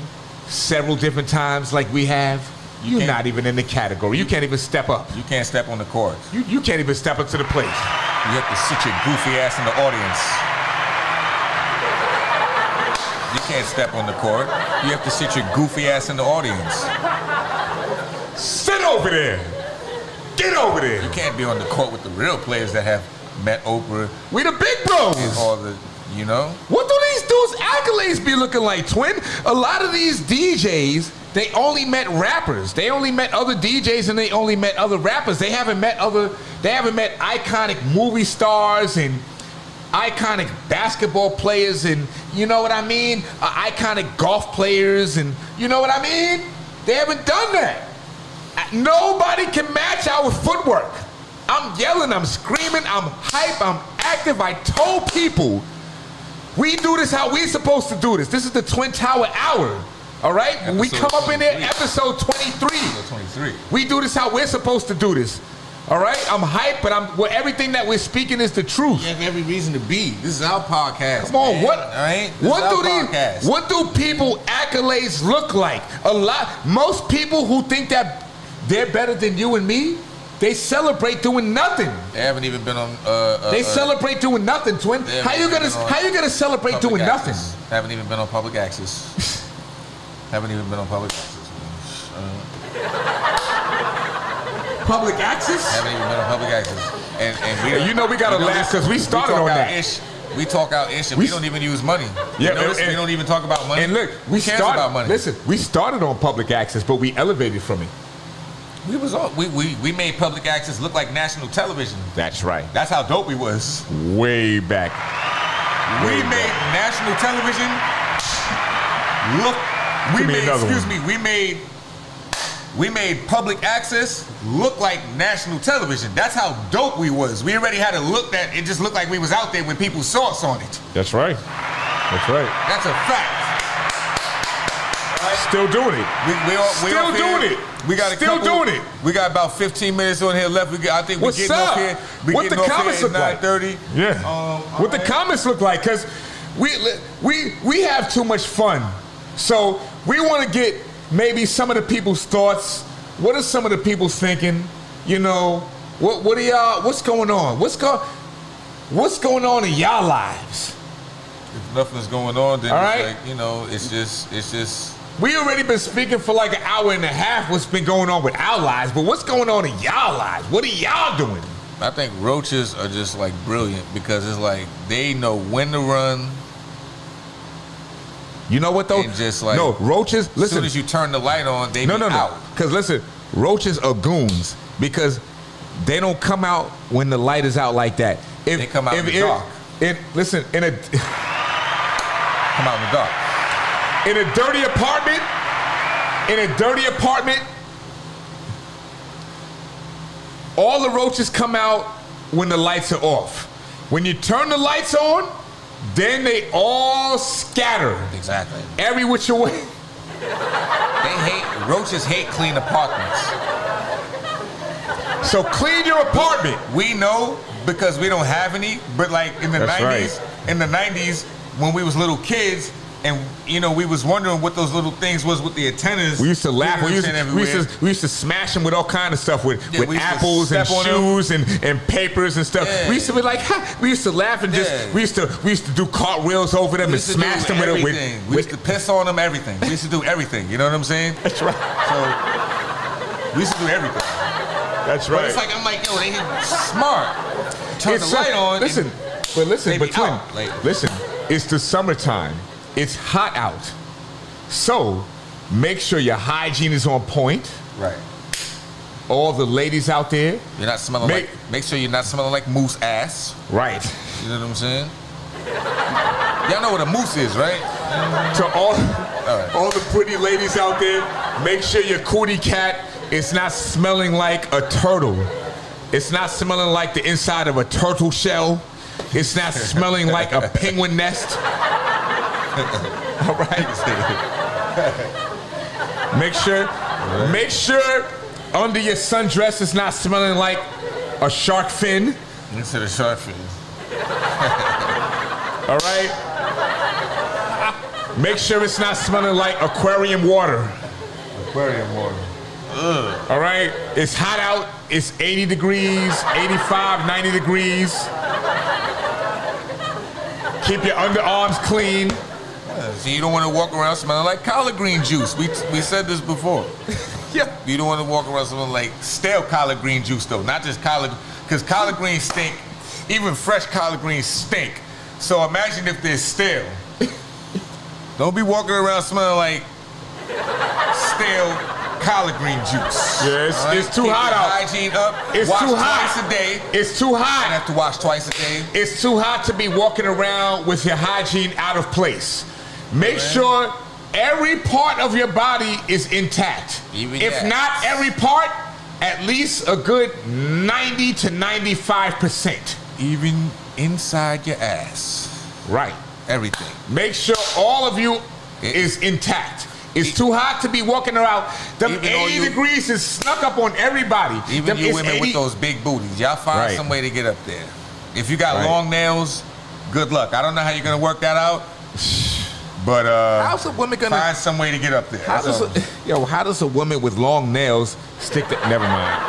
several different times like we have, you're not even in the category. You can't even step up. You can't step on the court. You can't even step up to the plate. You have to sit your goofy ass in the audience. You can't step on the court. You have to sit your goofy ass in the audience. Sit over there. Get over there. You can't be on the court with the real players that have met Oprah. We the big bros. And all the, What do these dudes' accolades be looking like, twin? A lot of these DJs, they only met rappers. They only met other DJs and they only met other rappers. They haven't met iconic movie stars and iconic basketball players and, you know what I mean? Iconic golf players and, you know what I mean? They haven't done that. Nobody can match our footwork. I'm yelling, I'm screaming, I'm hype, I'm active. I told people, we do this how we're supposed to do this. This is the Twin Tower Hour, all right? When we come up in there, episode 23. We do this how we're supposed to do this, all right? I'm hype, but everything that we're speaking is the truth. You have every reason to be. This is our podcast. Come on, man. what? All right? What do people accolades look like? Most people who think that they're better than you and me, they celebrate doing nothing. They haven't even been on. They celebrate doing nothing, twin. How you gonna celebrate doing nothing? Haven't even been on public access. Haven't even been on public access. Public access? Haven't even been on public access. And we gotta laugh because we started on that. We talk out ish and we don't even use money. Yeah, we don't even talk about money. And look, we about money. Listen, we started on public access, but we elevated from it. We made public access look like national television. That's right. That's how dope we was. Way back. We made national television look. We made public access look like national television. That's how dope we was. We already had a look that it just looked like we was out there when people saw us on it. That's right. That's right. That's a fact. Still doing it. Still doing it. We got doing it. We got about 15 minutes on here left. I think we're getting off here. What the comments look like? 9:30. Yeah. What the comments look like? Because we have too much fun. So we want to get maybe some of the people's thoughts. What are some of the people thinking? What are y'all? What's going on? What's going on in y'all lives? If nothing's going on, then all right. It's just. We already been speaking for like an hour and a half what's been going on with our lives, but what's going on in y'all lives? What are y'all doing? I think roaches are just like brilliant because it's like they know when to run. You know what though? And just like roaches. Listen, as soon as you turn the light on, they be out. Because listen, roaches are goons because they don't come out when the light is out like that. They come out in the dark. Come out in the dark. In a dirty apartment, all the roaches come out when the lights are off. When you turn the lights on, then they all scatter. Exactly. Every which way. Roaches hate clean apartments. So clean your apartment. We know because we don't have any, but like in the 90s, when we was little kids, And you know, we was wondering what those little things was with the antennas. We used to laugh. We everywhere. used to smash them with all kind of stuff, with Yeah, we used to apples and step on shoes and papers and stuff. Yeah. We used to be like, ha. We used to laugh and just we used to do cartwheels over them and smash them with everything. We used to piss on them, everything. We used to do everything. You know what I'm saying? That's right. So we used to do everything. That's right. But it's like I'm like, yo, they smart. Turn It's the light on. Listen, they be twin, out, like- listen. It's the summertime. It's hot out. So make sure your hygiene is on point. Right. All the ladies out there. You're not smelling make sure you're not smelling like moose ass. Right. You know what I'm saying? Y'all know what a moose is, right? To all the pretty ladies out there, make sure your cootie cat is not smelling like a turtle. It's not smelling like the inside of a turtle shell. It's not smelling like a penguin nest. All right. Make sure under your sundress it's not smelling like a shark fin. Instead of shark fin. All right. Make sure it's not smelling like aquarium water. Aquarium water. Ugh. All right. It's hot out. It's 80 degrees, 85, 90 degrees. Keep your underarms clean. So you don't want to walk around smelling like collard green juice. We said this before. Yeah. You don't want to walk around smelling like stale collard green juice though, not just collard, because collard greens stink. Even fresh collard greens stink. So imagine if they're stale. Don't be walking around smelling like stale collard green juice. Yeah, it's too hot out. Hygiene up. It's wash too hot. twice a day. It's too hot. You have to wash twice a day. It's too hot to be walking around with your hygiene out of place. Make sure every part of your body is intact. If not every part, at least a good 90 to 95%. Even inside your ass. Right. Everything. Make sure all of you is intact. It's too hot to be walking around. Them 80 degrees is snuck up on everybody. Even you women with those big booties, y'all find some way to get up there. If you got long nails, good luck. I don't know how you're gonna work that out, but how's a woman gonna find some way to get up there? How does a woman with long nails stick to? Never mind.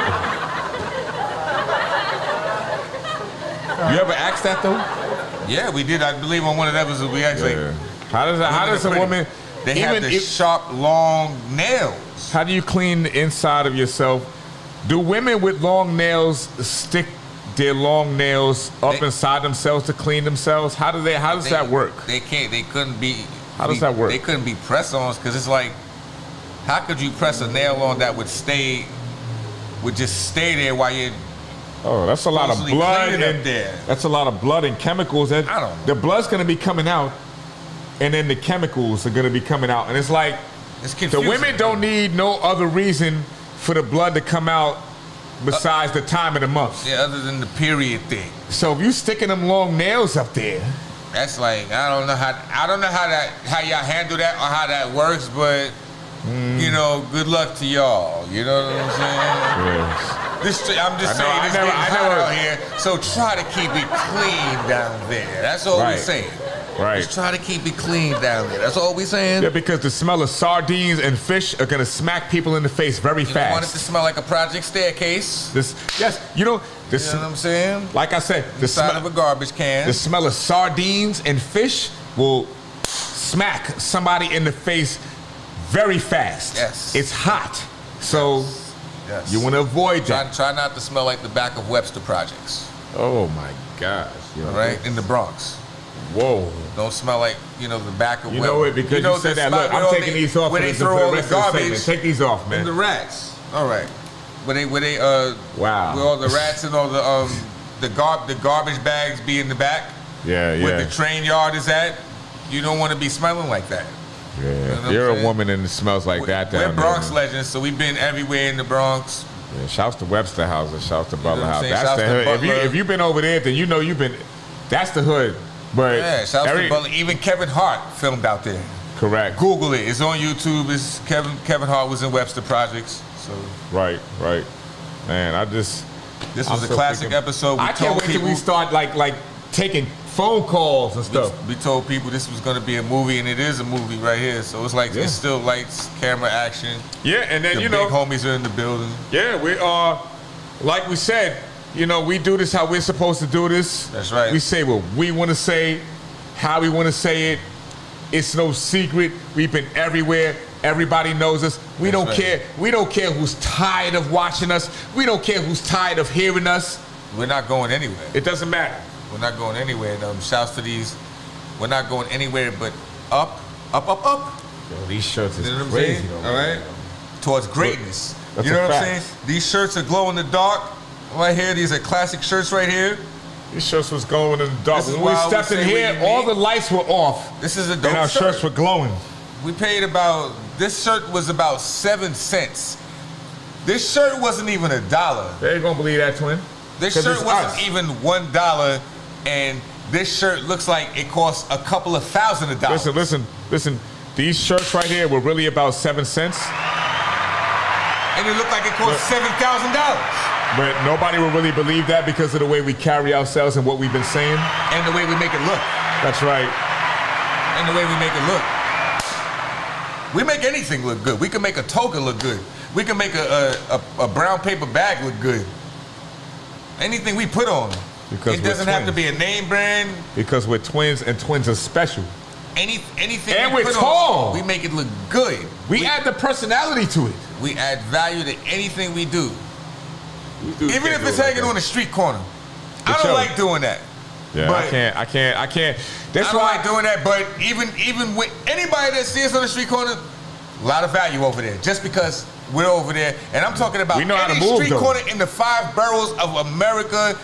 You ever asked that though? Yeah, we did. I believe on one of the episodes we actually. Yeah. How does a woman? They have the sharp, long nails. How do you clean the inside of yourself? Do women with long nails stick their long nails up inside themselves to clean themselves? How does that work? They can't. They couldn't be. How does that work? They couldn't be press-ons because it's like, how could you press a nail on that would just stay there while you're? Oh, that's a lot of blood and there. That's a lot of blood and chemicals. I don't know. The blood's gonna be coming out, and then the chemicals are gonna be coming out, and it's like the women don't need no other reason for the blood to come out besides the time of the month. Yeah, other than the period thing. So if you sticking them long nails up there, that's like I don't know how y'all handle that or how that works, but you know, good luck to y'all. You know what I'm saying? Yes. I'm just saying it's getting hot out here, so try to keep it clean down there. That's all we're saying. Right. Just try to keep it clean down there. That's all we're saying. Yeah, because the smell of sardines and fish are gonna smack people in the face very fast. You want it to smell like a project staircase. You know what I'm saying? Like I said, the smell of a garbage can. The smell of sardines and fish will smack somebody in the face very fast. Yes. It's hot. So you want to avoid that. Try not to smell like the back of Webster Projects. Oh my gosh. All right? In the Bronx. Whoa. Don't smell like, the back of You know it because you said that. Look, I'm taking these off. Where they throw all the garbage. Take these off, man. And the rats. All right. Where they wow. Where all the rats and all the garbage bags be in the back. Yeah. Where the train yard is at. You don't want to be smelling like that. Yeah. You know you're a woman and it smells like that down there. We're Bronx legends, so we've been everywhere in the Bronx. Yeah, shouts to Webster House and shouts to Butler House. That's the hood. If you've been over there, then you know you've been. That's the hood. But yeah, shouts to Butler. Even Kevin Hart filmed out there. Correct. Google it. It's on YouTube. It's Kevin Hart was in Webster Projects. So right. Man, this was a classic episode. I can't wait till we start like taking phone calls and stuff. We told people this was gonna be a movie, and it is a movie right here. So it's like it's still lights, camera, action. Yeah, and then the you big know, homies are in the building. Yeah, we are. Like we said, you know, we do this how we're supposed to do this. That's right. We say what we want to say, how we want to say it. It's no secret. We've been everywhere. Everybody knows us. We don't care. We don't care who's tired of watching us. We don't care who's tired of hearing us. We're not going anywhere. It doesn't matter. We're not going anywhere. Shouts to these. We're not going anywhere but up, up, up, up. Yo, these shirts is you know what crazy. I'm saying? All right? Towards greatness. That's you know a what I'm fact. saying? These shirts are glow in the dark. Right here, these are classic shirts right here. These shirts was glowing in the dark. This is When we why I stepped would in say here, what you all mean. the lights were off. This is a dope and our shirt. shirts were glowing. We paid about, this shirt was about 7 cents. This shirt wasn't even $1. They ain't gonna believe that, twin. This 'Cause shirt it's wasn't us. even $1, and this shirt looks like it costs a couple of $1,000s. Listen. These shirts right here were really about 7 cents. And it looked like it cost $7,000. But nobody will really believe that because of the way we carry ourselves and what we've been saying. And the way we make it look. That's right. And the way we make it look. We make anything look good. We can make a toga look good. We can make a brown paper bag look good. Anything we put on. Because it we're doesn't have to twins. be a name brand. Because we're twins and twins are special. Anything And we we're put tall. on, we make it look good. We add the personality to it. We add value to anything we do. Even if can't it's do it like hanging that. on the street corner. I For don't sure. like doing that. Yeah, But I can't. That's I don't why like doing that, but even with anybody that sees us on the street corner, a lot of value over there. Just because we're over there. And I'm talking about We know how any to move, street though. corner in the 5 boroughs of America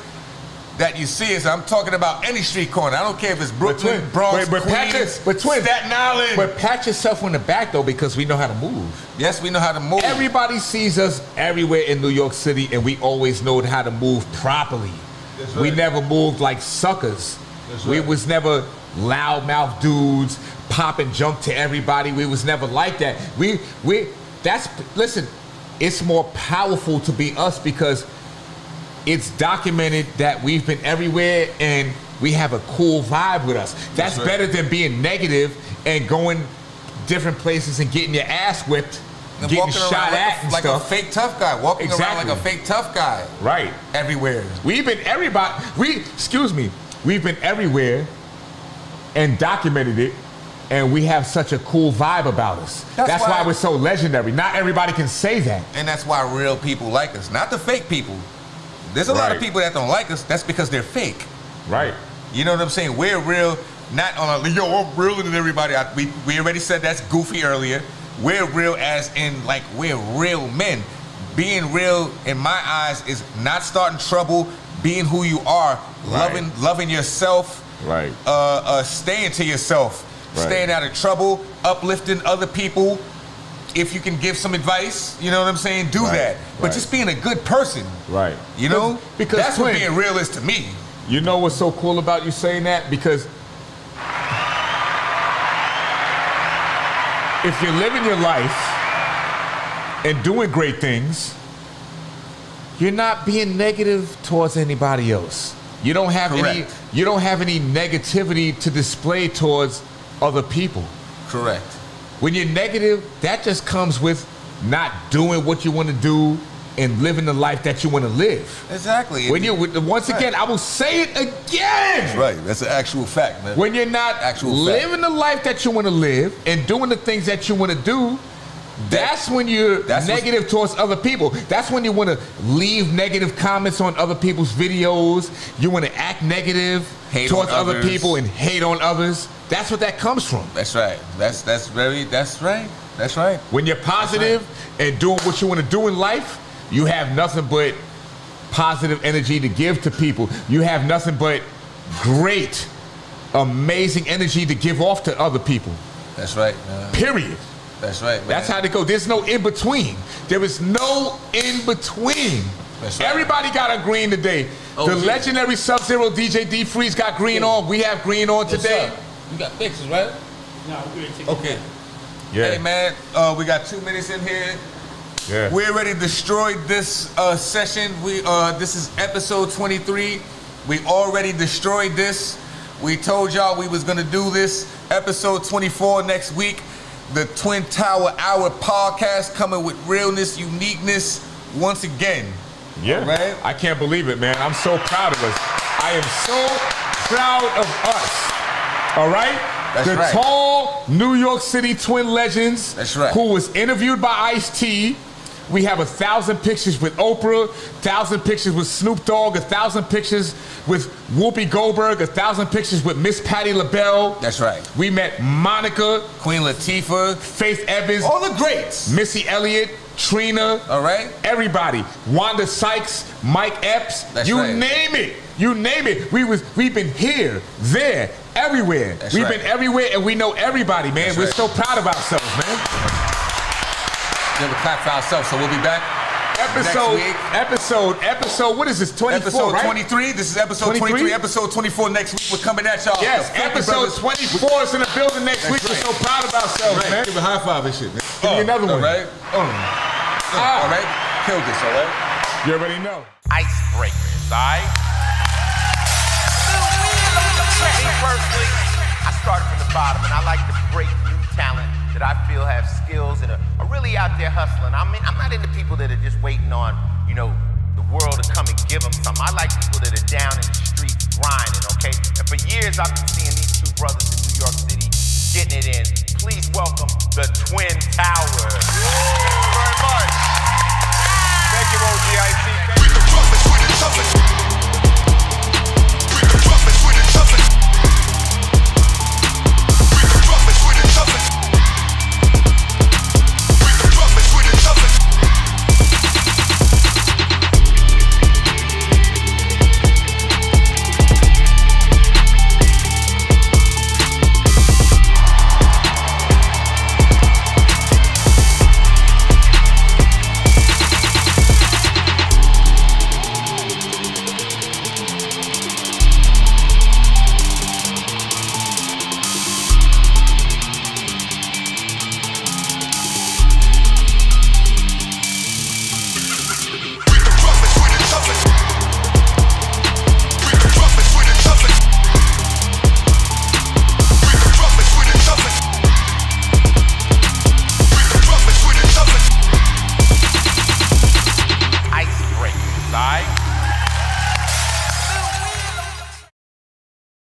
that you see us. I'm talking about any street corner. I don't care if it's Brooklyn, twin, Bronx, but pat Queens, your- but twin, Staten Island. But pat yourself on the back though, because we know how to move. Yes, we know how to move. Everybody sees us everywhere in New York City, and we always know how to move properly. That's We right. never moved like suckers. That's We right. was never loudmouth dudes, pop and jump to everybody. We was never like that. Listen, it's more powerful to be us because it's documented that we've been everywhere and we have a cool vibe with us. That's right. better than being negative and going different places and getting your ass whipped, And getting walking shot around at and like stuff. a fake tough guy. Walking around Exactly. like a fake tough guy. Right. Everywhere. We've been we've been everywhere and documented it, and we have such a cool vibe about us. That's why we're so legendary. Not everybody can say that. And that's why real people like us, not the fake people. There's a lot of Right. people that don't like us. That's because they're fake. Right. You know what I'm saying? We're real, not on a, yo, I'm realer than everybody. We already said that's goofy earlier. We're real as in, like, we're real men. Being real, in my eyes, is not starting trouble, being who you are, Right. loving yourself, Right. staying to yourself, Right. staying out of trouble, uplifting other people. If you can give some advice, you know what I'm saying, do Right. that. But Right. just being a good person, Right. you know? Because that's what twin, being real is to me. You know what's so cool about you saying that? Because if you're living your life and doing great things, you're not being negative towards anybody else. You don't have Correct. any negativity to display towards other people. Correct. When you're negative, that just comes with not doing what you want to do and living the life that you want to live. Exactly. When you, once again, I will say it again. Right, that's an actual fact, man. When you're not Actual fact. living the life that you want to live and doing the things that you want to do, that's when you're That's negative towards other people. That's when you want to leave negative comments on other people's videos. You want to act negative Hate towards on other others. people and hate on others. That's what that comes from. That's right. That's right. That's right. When you're positive and doing what you want to do in life, you have nothing but positive energy to give to people. You have nothing but great, amazing energy to give off to other people. That's right, man. Period. That's right, man. That's how they go. There's no in between. There is no in between. That's right. Everybody got a green today. Oh, The yeah. legendary Sub-Zero DJ.D.3's got green on. We have green on today. You got fixes, right? No, we're gonna take Okay. Yeah. Hey, man, we got 2 minutes in here. Yeah. We already destroyed this session. This is episode 23. We already destroyed this. We told y'all we was gonna do this. Episode 24 next week. The Twin Tower Hour podcast coming with realness, uniqueness once again. Yeah, right? I can't believe it, man. I'm so proud of us. I am so proud of us. All right? That's the right. tall New York City twin legends. That's right. Who was interviewed by Ice-T. We have 1,000 pictures with Oprah, 1,000 pictures with Snoop Dogg, 1,000 pictures with Whoopi Goldberg, 1,000 pictures with Miss Patti LaBelle. That's right. We met Monica, Queen Latifah, Faith Evans, all the greats. Missy Elliott, Trina. All right. Everybody. Wanda Sykes, Mike Epps. That's you right. name it. You name it. We've been here, there, everywhere. That's We've right. been everywhere, and we know everybody, man. That's We're right. so proud of ourselves, man. Give a clap for ourselves, so we'll be back Episode, next week. what is this, 24, Episode right? 23. This is episode 23. Episode 24 next week. We're coming at y'all. Yes, The Filthy episode Brothers. 24 is in the building next week. right. We're so proud of ourselves, Right. man. Give a high five and shit. Give me another one. All right. All right. Killed this, all right? You already know. Icebreakers, all right? Me personally, I started from the bottom, and I like to break new talent that I feel have skills and are really out there hustling. I mean, I'm not into people that are just waiting on, you know, the world to come and give them something. I like people that are down in the streets grinding, okay? And for years, I've been seeing these two brothers in New York City getting it in. Please welcome the Twin Towers. Thank you very much. Thank you, OG. We the roughest, we the toughest.